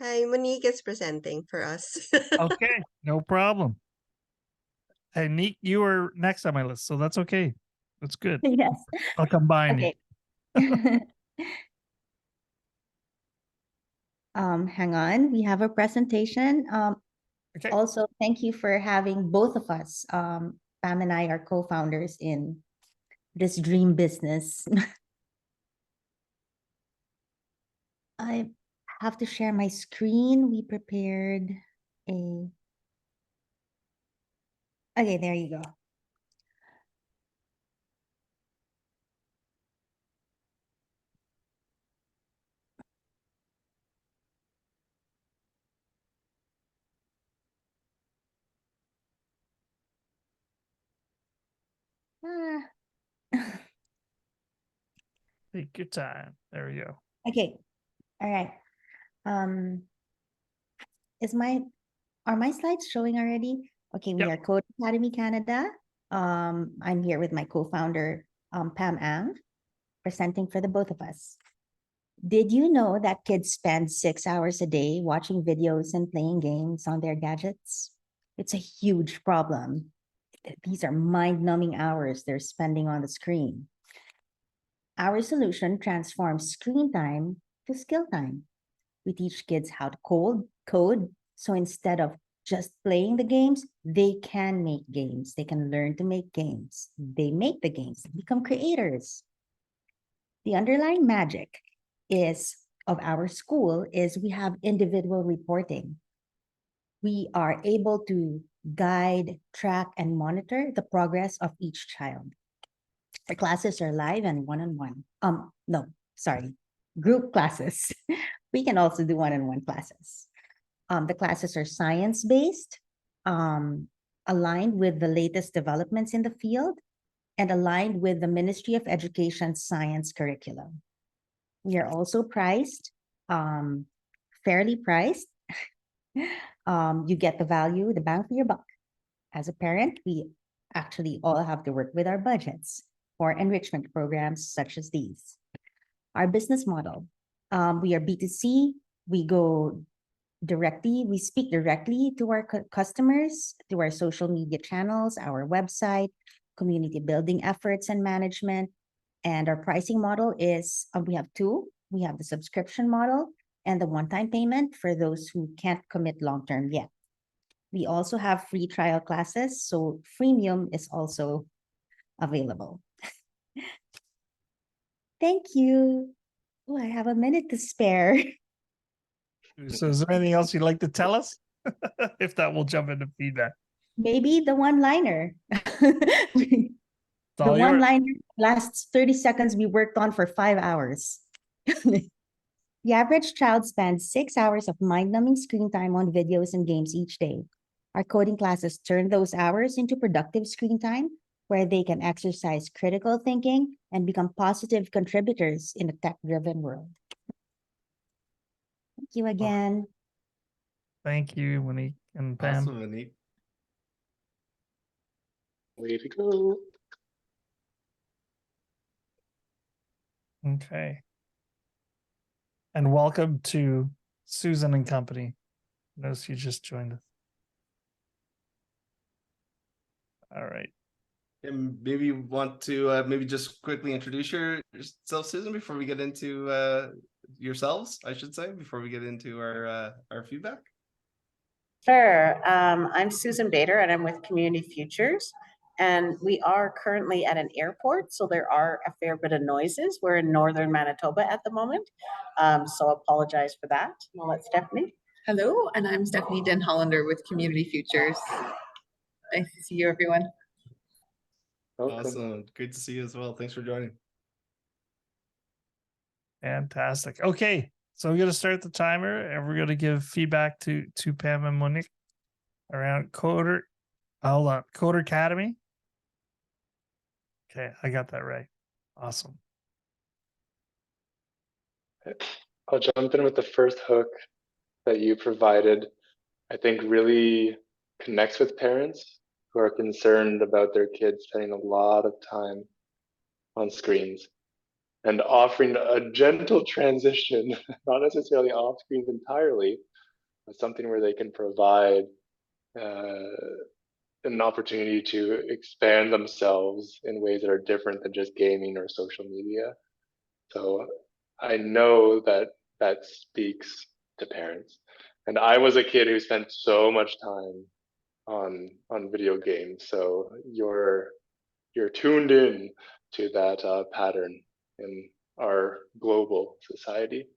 Hi, Monique is presenting for us. Okay, no problem. Hey, Nick, you were next on my list, so that's okay. That's good. Yes. I'll combine you. Okay. Hang on. We have a presentation. Okay. Also, thank you for having both of us. Pam and I are co-founders in this dream business. I have to share my screen. We prepared a. Okay, there you go. Take your time. There we go. Okay. All right. Um, are my slides showing already? Okay, we Yep. are Code Academy Canada. I'm here with my co-founder, Pam Ang, presenting for the both of us. Did you know that kids spend 6 hours a day watching videos and playing games on their gadgets? It's a huge problem. These are mind-numbing hours they're spending on the screen. Our solution transforms screen time to skill time. We teach kids how to code. So instead of just playing the games, they can make games. They can learn to make games. They make the games, become creators. The underlying magic of our school is we have individual reporting. We are able to guide, track, and monitor the progress of each child. Our classes are live and one-on-one. Group classes. We can also do one-on-one classes. The classes are science-based, aligned with the latest developments in the field, and aligned with the Ministry of Education science curriculum. We are also priced, fairly priced. You get the value, the bang for your buck. As a parent, we actually all have to work with our budgets for enrichment programs such as these. Our business model, we are B2C. We go directly, we speak directly to our customers through our social media channels, our website, community building efforts and management. And our pricing model is, we have two. We have the subscription model and the one-time payment for those who can't commit long-term yet. We also have free trial classes, so freemium is also available. Thank you. Oh, I have a minute to spare. So is there anything else you'd like to tell us? If not, we'll jump into feedback. Maybe the one-liner. The all yours. one-liner lasts 30 seconds we worked on for 5 hours. The average child spends 6 hours of mind-numbing screen time on videos and games each day. Our coding classes turn those hours into productive screen time where they can exercise critical thinking and become positive contributors in a tech-driven world. Thank you again. Thank you, Monique and Pam. Awesome, Monique. Way to go. Okay. And welcome to Susan and Company. Notice you just joined us. All right. And maybe you want to maybe just quickly introduce yourself, Susan, before we get into yourselves, I should say, before we get into our feedback. Sure. I'm Susan Bader and I'm with Community Futures. And we are currently at an airport, so there are a fair bit of noises. We're in northern Manitoba at the moment, so apologize for that. I'll let Stephanie. Hello, and I'm Stephanie Den Hollander with Community Futures. Nice to see you, everyone. Welcome. Awesome. Great to see you as well. Thanks for joining. Fantastic. Okay, so we're going to start the timer and we're going to give feedback to Pam and Monique around Coder. Hold on, Coder Academy. Okay, I got that right. Awesome. I'll jump in with the first hook that you provided. I think really connects with parents who are concerned about their kids spending a lot of time on screens, and offering a gentle transition, not necessarily off screens entirely, but something where they can provide an opportunity to expand themselves in ways that are different than just gaming or social media. So I know that that speaks to parents. And I was a kid who spent so much time on video games. So you're tuned in to that pattern in our global society.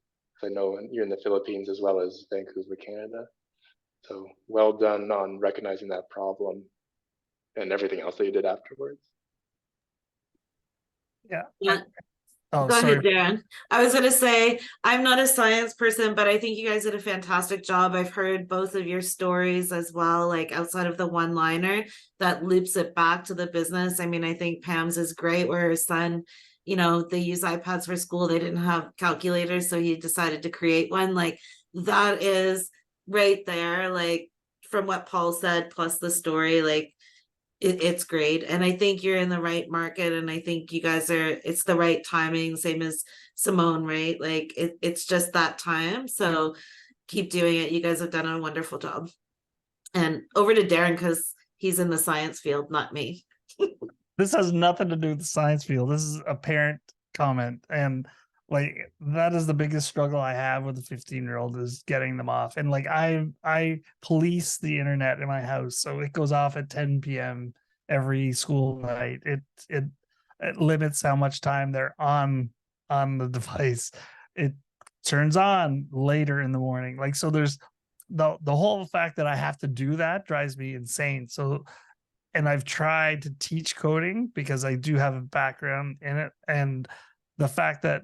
I know you're in the Philippines as well as Vancouver, Canada. So well done on recognizing that problem and everything else that you did afterwards. Yeah. Yeah. Oh, Go sorry. ahead, Darren. I was gonna say, I'm not a science person, but I think you guys did a fantastic job. I've heard both of your stories as well, like outside of the one-liner that loops it back to the business. I mean, I think Pam's is great, where her son, they use iPads for school. They didn't have calculators, so he decided to create one. Like that is right there, like from what Paul said, plus the story, like it's great. And I think you're in the right market, and I think you guys it's the right timing, same as Simone, right? Like it's just that time. So keep doing it. You guys have done a wonderful job. And over to Darren, because he's in the science field, not me. This has nothing to do with the science field. This is a parent comment. And like that is the biggest struggle I have with a 15-year-old is getting them off. And like I police the internet in my house. So it goes off at 10 p.m. every school night. It limits how much time they're on the device. It turns on later in the morning. Like so there's the whole fact that I have to do that drives me insane. So and I've tried to teach coding because I do have a background in it. And the fact that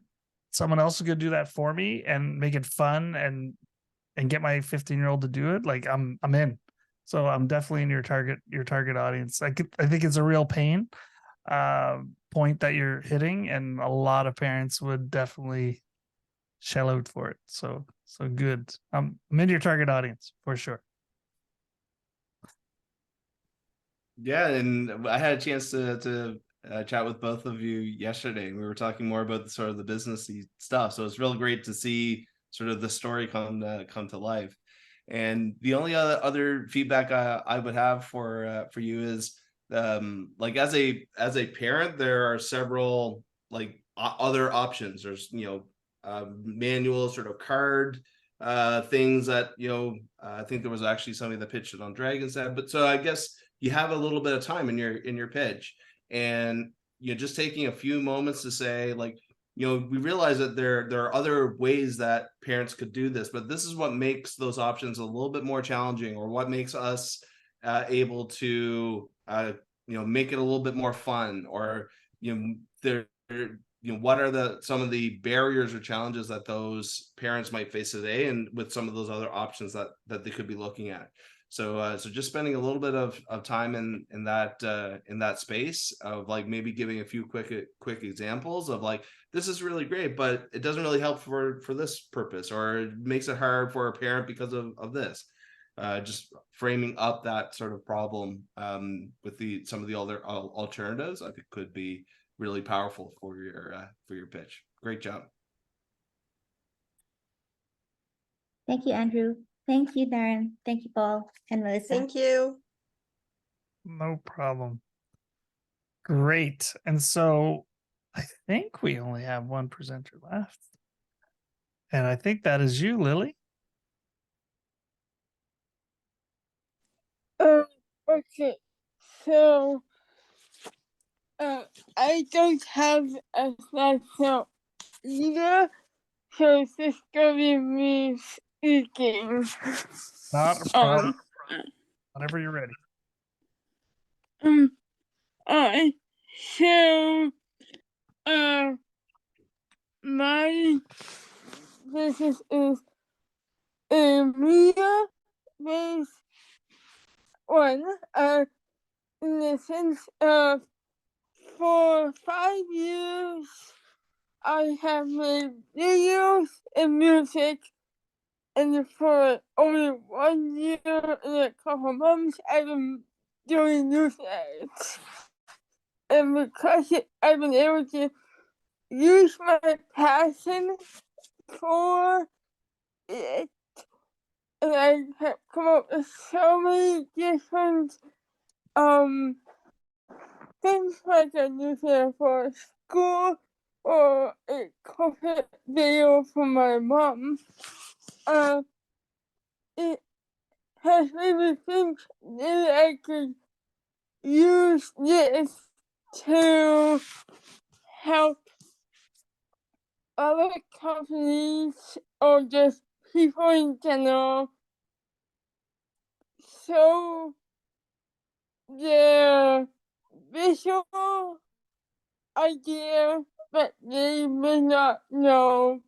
someone else is going to do that for me and make it fun and get my 15-year-old to do it, like I'm in. So I'm definitely in your target audience. I think it's a real pain point that you're hitting, and a lot of parents would definitely shell out for it. So good. I'm in your target audience for sure. Yeah, and I had a chance to chat with both of you yesterday. We were talking more about the sort of the businessy stuff. So it's real great to see sort of the story come to life. And the only other feedback I would have for you is like as a parent, there are several like other options. There's manual sort of card things that I think there was actually somebody that pitched it on Dragon's Den. But so I guess you have a little bit of time in your pitch, and just taking a few moments to say, like, we realize that there are other ways that parents could do this, but this is what makes those options a little bit more challenging, or what makes us able to make it a little bit more fun, or what are some of the barriers or challenges that those parents might face today, and with some of those other options that they could be looking at. So just spending a little bit of time in that space of like maybe giving a few quick examples of like, this is really great, but it doesn't really help for this purpose, or it makes it hard for a parent because of this. Just framing up that sort of problem with some of the other alternatives, I think could be really powerful for your pitch. Great job. Thank you, Andrew. Thank you, Darren. Thank you, Paul and Melissa. Thank you. No problem. Great. And so I think we only have one presenter left. And I think that is you, Lily. Okay. So I don't have a special either, so it's just gonna be me speaking. Not a problem. Whenever you're ready. So my business is a media based one, in the sense of for 5 years I have made videos and music, and for only 1 year and a couple months, I've been doing newsletters. And because I've been able to use my passion for it, and I have come up with so many different things, like a newsletter for school or a corporate video for my mom. It has made me think maybe I could use this to help other companies or just people in general show their visual idea, but they may not know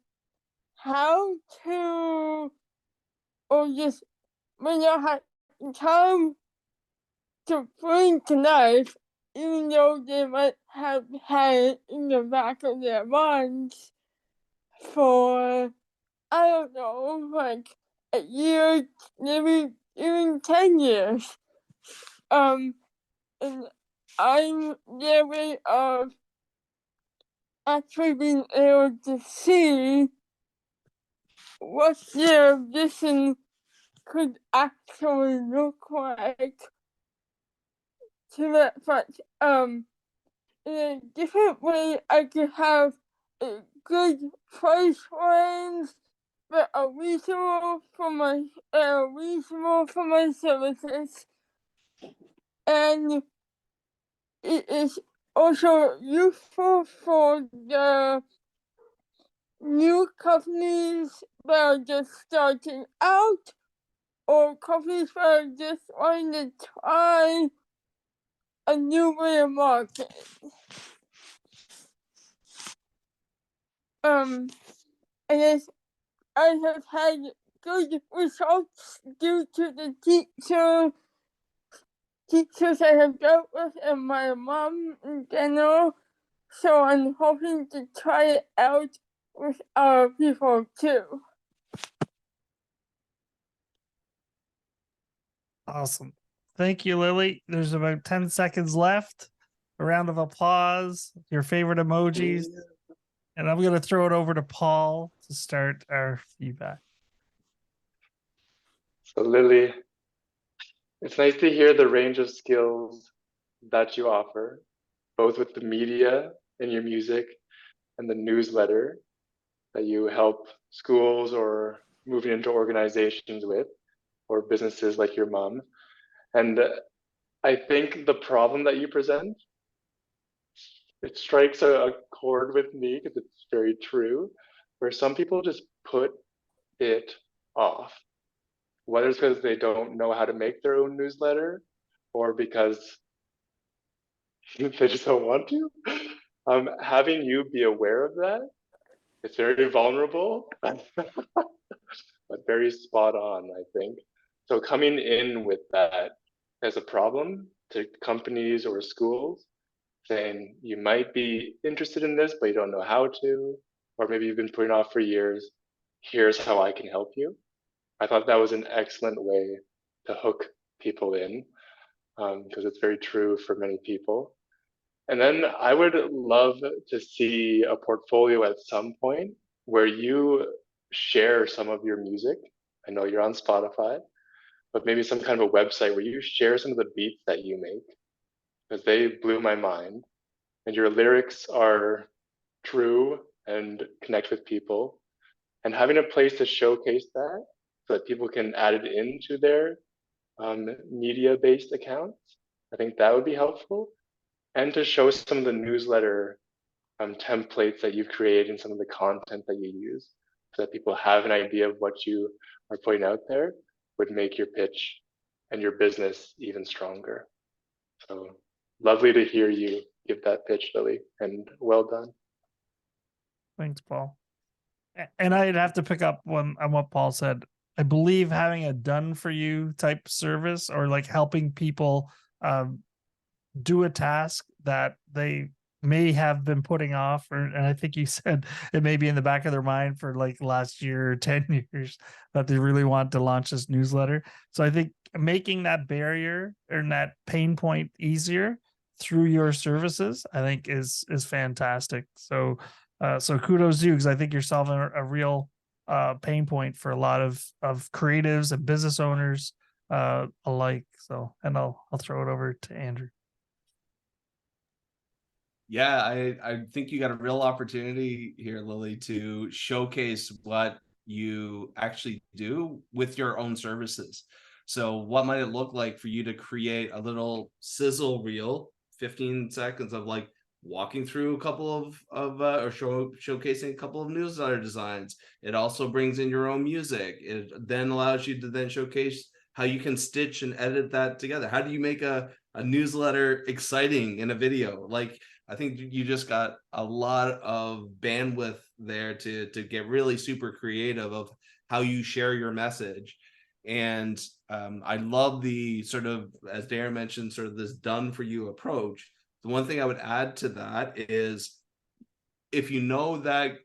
how to, or just may not have time to bring to life, even though they might have had it in the back of their minds for, I don't know, like a year, maybe even 10 years. And I'm their way of actually being able to see what their vision could actually look like. To that, but in a different way, I could have a good price range, but reasonable for my services, and it is also useful for the new companies that are just starting out, or companies that are just wanting to try a new way of marketing. And I have had good results due to the teachers I have dealt with and my mom in general. So I'm hoping to try it out with other people too. Awesome. Thank you, Lily. There's about 10 seconds left. A round of applause, your favorite emojis. And I'm going to throw it over to Paul to start our feedback. So Lily, it's nice to hear the range of skills that you offer, both with the media and your music and the newsletter that you help schools or moving into organizations with, or businesses like your mom. And I think the problem that you present, it strikes a chord with me because it's very true, where some people just put it off, whether it's because they don't know how to make their own newsletter or because they just don't want to. Having you be aware of that, it's very vulnerable, but very spot on, I think. So coming in with that as a problem to companies or schools, saying you might be interested in this, but you don't know how to, or maybe you've been putting off for years, here's how I can help you. I thought that was an excellent way to hook people in, because it's very true for many people. And then I would love to see a portfolio at some point where you share some of your music. I know you're on Spotify, but maybe some kind of a website where you share some of the beats that you make, because they blew my mind. And your lyrics are true and connect with people. And having a place to showcase that so that people can add it into their media-based accounts, I think that would be helpful. And to show some of the newsletter templates that you've created and some of the content that you use, so that people have an idea of what you are putting out there, would make your pitch and your business even stronger. So lovely to hear you give that pitch, Lily, and well done. Thanks, Paul. And I'd have to pick up on what Paul said. I believe having a done for you type service, or like helping people do a task that they may have been putting off, and I think you said it may be in the back of their mind for like last year or 10 years that they really want to launch this newsletter. So I think making that barrier or that pain point easier through your services, I think is fantastic. So so kudos to you, because I think you're solving a real pain point for a lot of creatives and business owners alike. So, and I'll throw it over to Andrew. Yeah, I think you got a real opportunity here, Lily, to showcase what you actually do with your own services. So what might it look like for you to create a little sizzle reel, 15 seconds of like walking through a couple of or showcasing a couple of newsletter designs. It also brings in your own music. It then allows you to then showcase how you can stitch and edit that together. How do you make a newsletter exciting in a video? Like, I think you just got a lot of bandwidth there to get really super creative of how you share your message. And I love the sort of, as Darren mentioned, sort of this done for you approach. The one thing I would add to that is, if you know that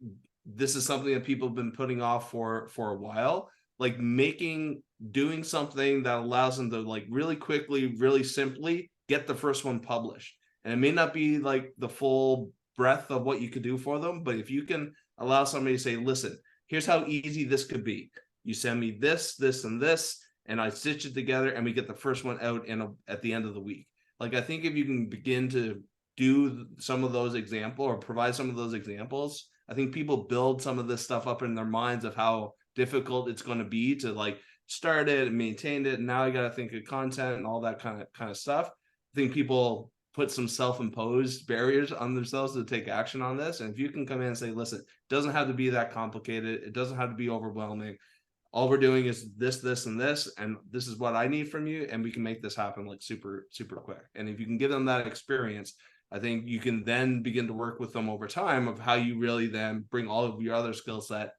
this is something that people have been putting off for a while, like doing something that allows them to like really quickly, really simply get the first one published. And it may not be like the full breadth of what you could do for them, but if you can allow somebody to say, listen, here's how easy this could be. You send me this, this, and this, and I stitch it together, and we get the first one out at the end of the week. Like, I think if you can begin to do some of those examples or provide some of those examples, I think people build some of this stuff up in their minds of how difficult it's going to be to like start it and maintain it. And now I got to think of content and all that kind of stuff. I think people put some self-imposed barriers on themselves to take action on this. And if you can come in and say, listen, it doesn't have to be that complicated. It doesn't have to be overwhelming. All we're doing is this, and this is what I need from you. And we can make this happen like super, super quick. And if you can give them that experience, I think you can then begin to work with them over time of how you really then bring all of your other skill set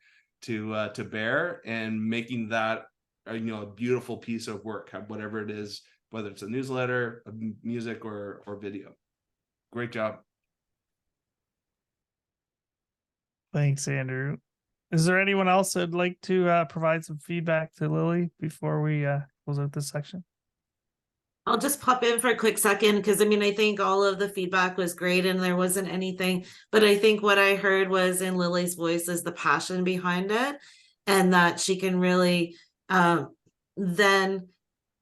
to bear, and making that a beautiful piece of work, whatever it is, whether it's a newsletter, music, or video. Great job. Thanks, Andrew. Is there anyone else that'd like to provide some feedback to Lily before we close out this section? I'll just pop in for a quick second, because I mean, I think all of the feedback was great and there wasn't anything, but I think what I heard was in Lily's voice is the passion behind it, and that she can really then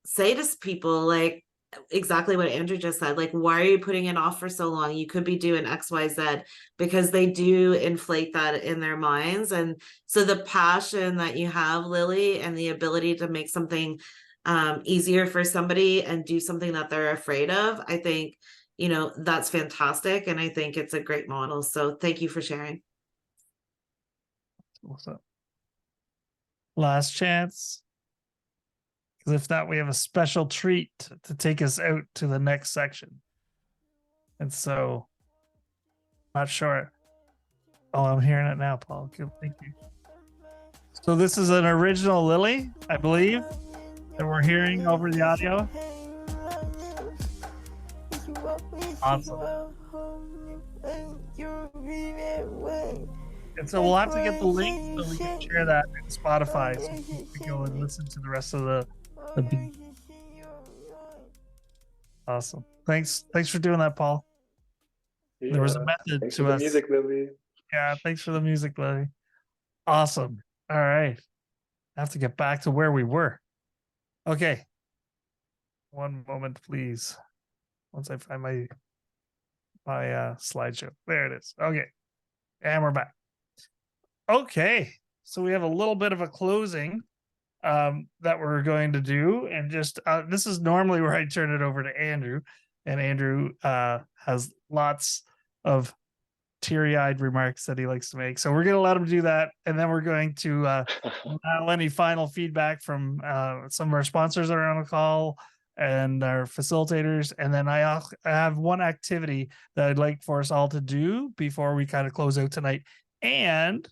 say to people like exactly what Andrew just said, like, why are you putting it off for so long? You could be doing XYZ, because they do inflate that in their minds. And so the passion that you have, Lily, and the ability to make something easier for somebody and do something that they're afraid of, I think, that's fantastic. And I think it's a great model. So thank you for sharing. What's up? Last chance. Because if not, we have a special treat to take us out to the next section. And so, not sure. Oh, I'm hearing it now, Paul. Good, thank you. So this is an original Lily, I believe, that we're hearing over the audio. Awesome. And so we'll have to get the link so we can share that in Spotify, so you can go and listen to the rest of the beat. Awesome. Thanks for doing that, Paul. Yeah, there was a method thanks to for the us. music, Lily. Yeah, thanks for the music, Lily. Awesome. All right. I have to get back to where we were. Okay. One moment, please. Once I find my slideshow. There it is. Okay. And we're back. Okay. So we have a little bit of a closing that we're going to do. And just this is normally where I turn it over to Andrew. And Andrew has lots of teary-eyed remarks that he likes to make. So we're going to let him do that. And then we're going to allow any final feedback from some of our sponsors that are on the call and our facilitators. And then I have one activity that I'd like for us all to do before we kind of close out tonight. And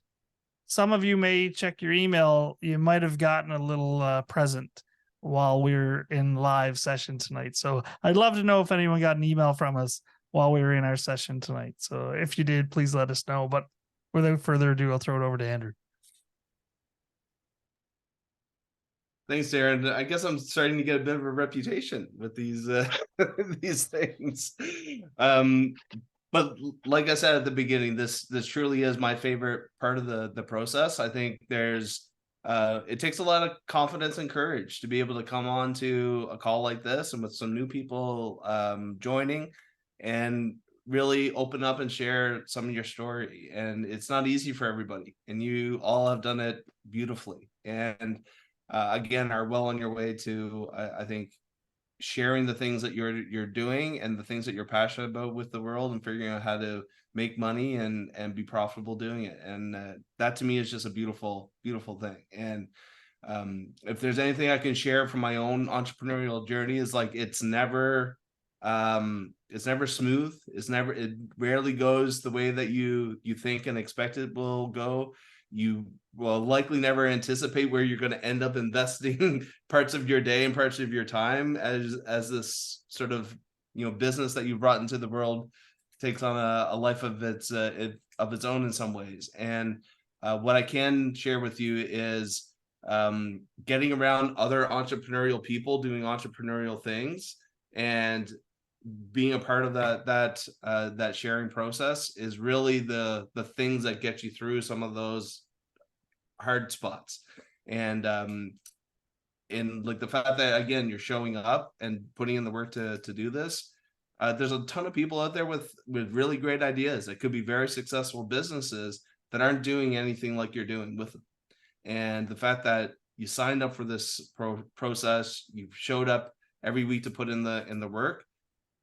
some of you may check your email. You might have gotten a little present while we were in live session tonight. So I'd love to know if anyone got an email from us while we were in our session tonight. So if you did, please let us know. But without further ado, I'll throw it over to Andrew. Thanks, Darren. I guess I'm starting to get a bit of a reputation with these these things. But like I said at the beginning, this truly is my favorite part of the process. I think it takes a lot of confidence and courage to be able to come on to a call like this and with some new people joining and really open up and share some of your story. And it's not easy for everybody, and you all have done it beautifully. And again, are well on your way to, I think, sharing the things that you're doing and the things that you're passionate about with the world, and figuring out how to make money and be profitable doing it. And that to me is just a beautiful thing. And if there's anything I can share from my own entrepreneurial journey, is like it's never smooth. It rarely goes the way that you think and expect it will go. You will likely never anticipate where you're going to end up investing parts of your day and parts of your time as this sort of business that you brought into the world takes on a life of its own in some ways. And what I can share with you is getting around other entrepreneurial people doing entrepreneurial things and being a part of that sharing process is really the things that get you through some of those hard spots. And like the fact that, again, you're showing up and putting in the work to do this. There's a ton of people out there with really great ideas that could be very successful businesses that aren't doing anything like you're doing with them. And the fact that you signed up for this process, you've showed up every week to put in the work,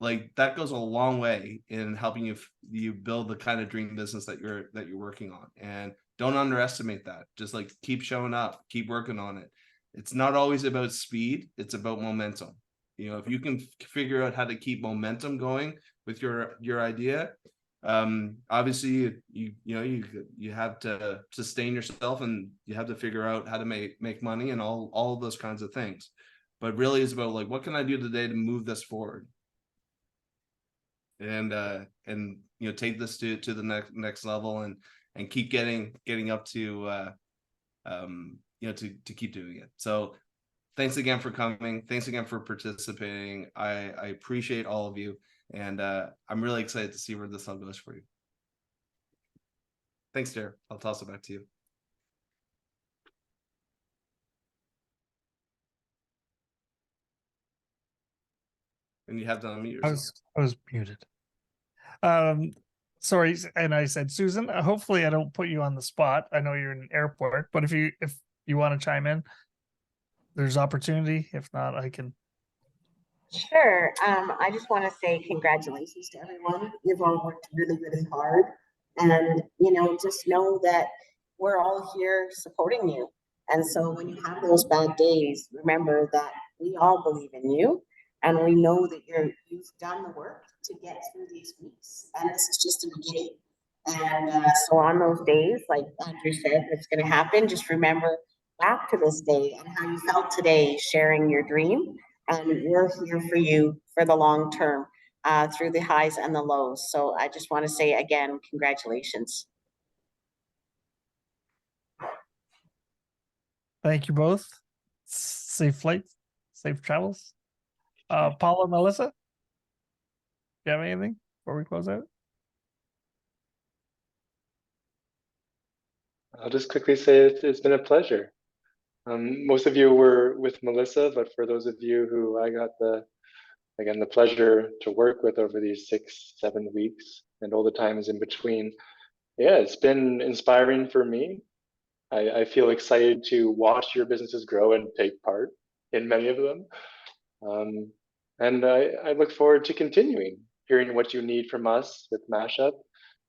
like that goes a long way in helping you build the kind of dream business that you're working on. And don't underestimate that. Just like keep showing up, keep working on it. It's not always about speed, it's about momentum. If you can figure out how to keep momentum going with your idea, obviously you have to sustain yourself, and you have to figure out how to make money and all of those kinds of things. But really it's about like, what can I do today to move this forward? And take this to the next level and keep getting up to to keep doing it. So thanks again for coming. Thanks again for participating. I appreciate all of you, and I'm really excited to see where this all goes for you. Thanks, Darren. I'll toss it back to you. And you have to unmute yourself. I was muted. Sorry, and I said, Susan, hopefully I don't put you on the spot. I know you're in an airport, but if you want to chime in, there's opportunity. If not, I can. Sure. I just want to say congratulations to everyone. You've all worked really, really hard. And, just know that we're all here supporting you. And so when you have those bad days, remember that we all believe in you. And we know that you've done the work to get through these weeks. And this is just the beginning. And so on those days, like Andrew said, it's going to happen. Just remember back to this day and how you felt today sharing your dream. And we're here for you for the long term, through the highs and the lows. So I just want to say again, congratulations. Thank you both. Safe flights, safe travels. Paula and Melissa, do you have anything before we close out? I'll just quickly say it's been a pleasure. Most of you were with Melissa, but for those of you who I got the pleasure to work with over these 6-7 weeks and all the times in between, yeah, it's been inspiring for me. I feel excited to watch your businesses grow and take part in many of them. And I look forward to continuing hearing what you need from us with Mashup,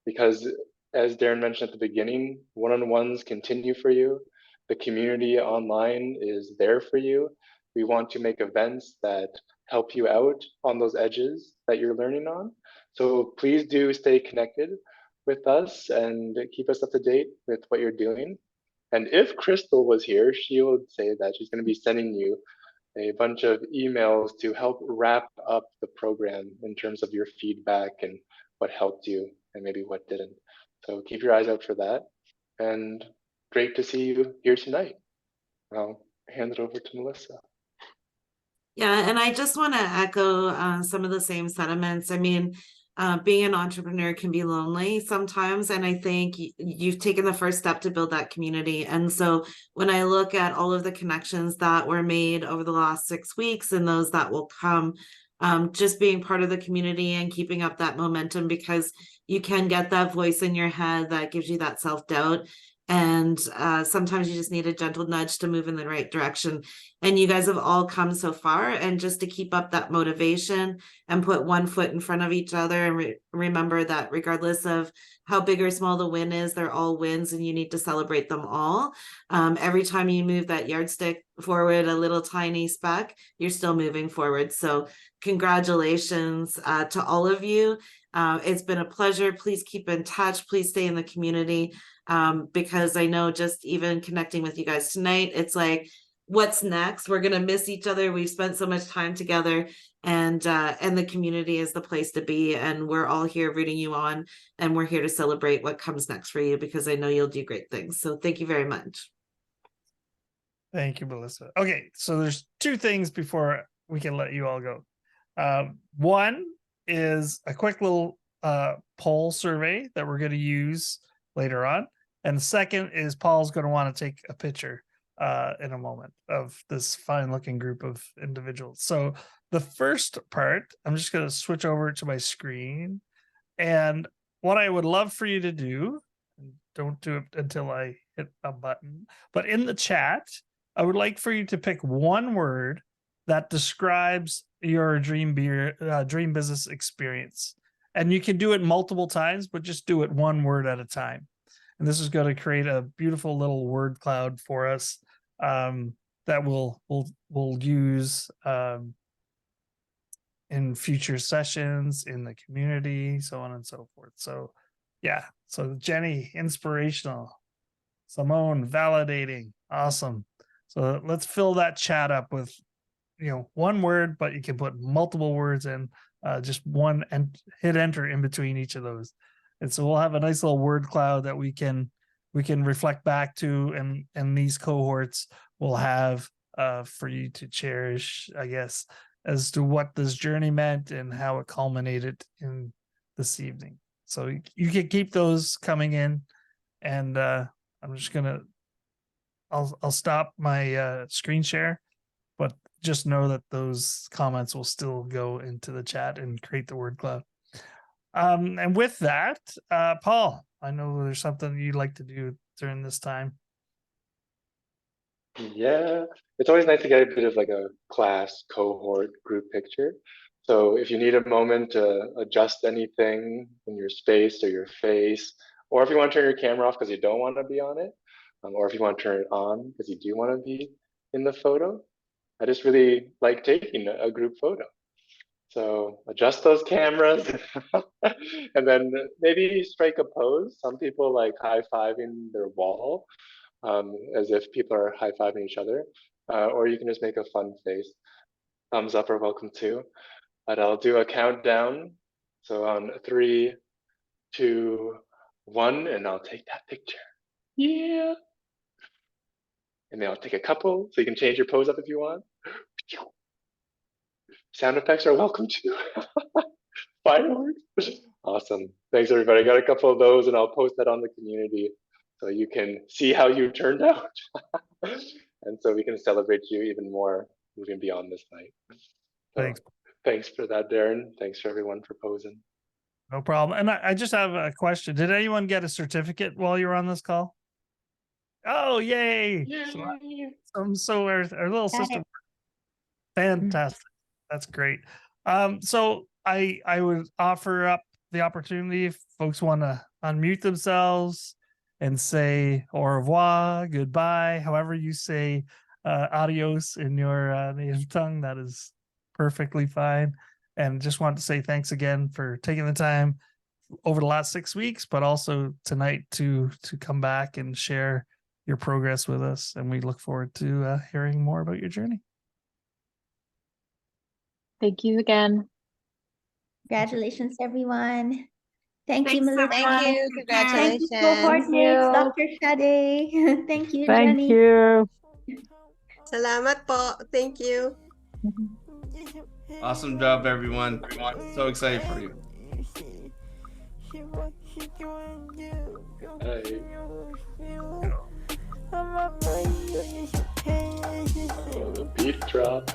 because as Darren mentioned at the beginning, one-on-ones continue for you. The community online is there for you. We want to make events that help you out on those edges that you're learning on. So please do stay connected with us and keep us up to date with what you're doing. And if Crystal was here, she would say that she's going to be sending you a bunch of emails to help wrap up the program in terms of your feedback and what helped you and maybe what didn't. So keep your eyes out for that. And great to see you here tonight. I'll hand it over to Melissa. Yeah, and I just want to echo some of the same sentiments. I mean, being an entrepreneur can be lonely sometimes, and I think you've taken the first step to build that community. And so when I look at all of the connections that were made over the last 6 weeks and those that will come, just being part of the community and keeping up that momentum, because you can get that voice in your head that gives you that self-doubt. And sometimes you just need a gentle nudge to move in the right direction. And you guys have all come so far, and just to keep up that motivation and put one foot in front of each other, and remember that regardless of how big or small the win is, they're all wins and you need to celebrate them all. Every time you move that yardstick forward a little tiny speck, you're still moving forward. So congratulations to all of you. It's been a pleasure. Please keep in touch. Please stay in the community, because I know just even connecting with you guys tonight, it's like, what's next? We're gonna miss each other. We've spent so much time together, and the community is the place to be. And we're all here rooting you on, and we're here to celebrate what comes next for you, because I know you'll do great things. So thank you very much. Thank you, Melissa. Okay, so there's 2 things before we can let you all go. One is a quick little poll survey that we're going to use later on. And the second is Paul's going to want to take a picture in a moment of this fine looking group of individuals. So the first part, I'm just going to switch over to my screen. And what I would love for you to do, don't do it until I hit a button, but in the chat, I would like for you to pick one word that describes your dream business experience. And you can do it multiple times, but just do it one word at a time. And this is going to create a beautiful little word cloud for us that we'll use in future sessions in the community, so on and so forth. So yeah, so Jenny, inspirational. Simone, validating. Awesome. So let's fill that chat up with, one word, but you can put multiple words in, just one, and hit enter in between each of those. And so we'll have a nice little word cloud that we can reflect back to, and these cohorts will have for you to cherish, I guess, as to what this journey meant and how it culminated in this evening. So you can keep those coming in, and I'm just gonna, I'll stop my screen share, but just know that those comments will still go into the chat and create the word cloud. And with that, Paul, I know there's something you'd like to do during this time. Yeah, it's always nice to get a bit of like a class cohort group picture. So if you need a moment to adjust anything in your space or your face, or if you want to turn your camera off because you don't want to be on it, or if you want to turn it on because you do want to be in the photo, I just really like taking a group photo. So adjust those cameras and then maybe strike a pose. Some people like high-fiving their wall as if people are high-fiving each other, or you can just make a fun face. Thumbs up are welcome too. But I'll do a countdown. So on 3, 2, 1, and I'll take that picture. Yeah. And then I'll take a couple, so you can change your pose up if you want. Sound effects are welcome too. Fireworks. Awesome. Thanks everybody. I got a couple of those and I'll post that on the community so you can see how you turned out. And so we can celebrate you even more moving beyond this night. So, Thanks. Thanks for that, Darren. Thanks for everyone for posing. No problem. And I just have a question. Did anyone get a certificate while you were on this call? Oh, yay. So our little system. Fantastic. That's great. So I would offer up the opportunity if folks want to unmute themselves and say au revoir, goodbye, however you say adios in your native tongue, that is perfectly fine. And just want to say thanks again for taking the time over the last 6 weeks, but also tonight to come back and share your progress with us. And we look forward to hearing more about your journey. Thank you again. Congratulations, everyone. Thank you, Thanks, Melissa. Thank you. Thank you, Congratulations. cohort mates, Dr. Shade. Thank you, Thank Jenny. you. Salamat po. Thank you. Awesome job, everyone. So excited for you. Hey. Oh, the beat drop.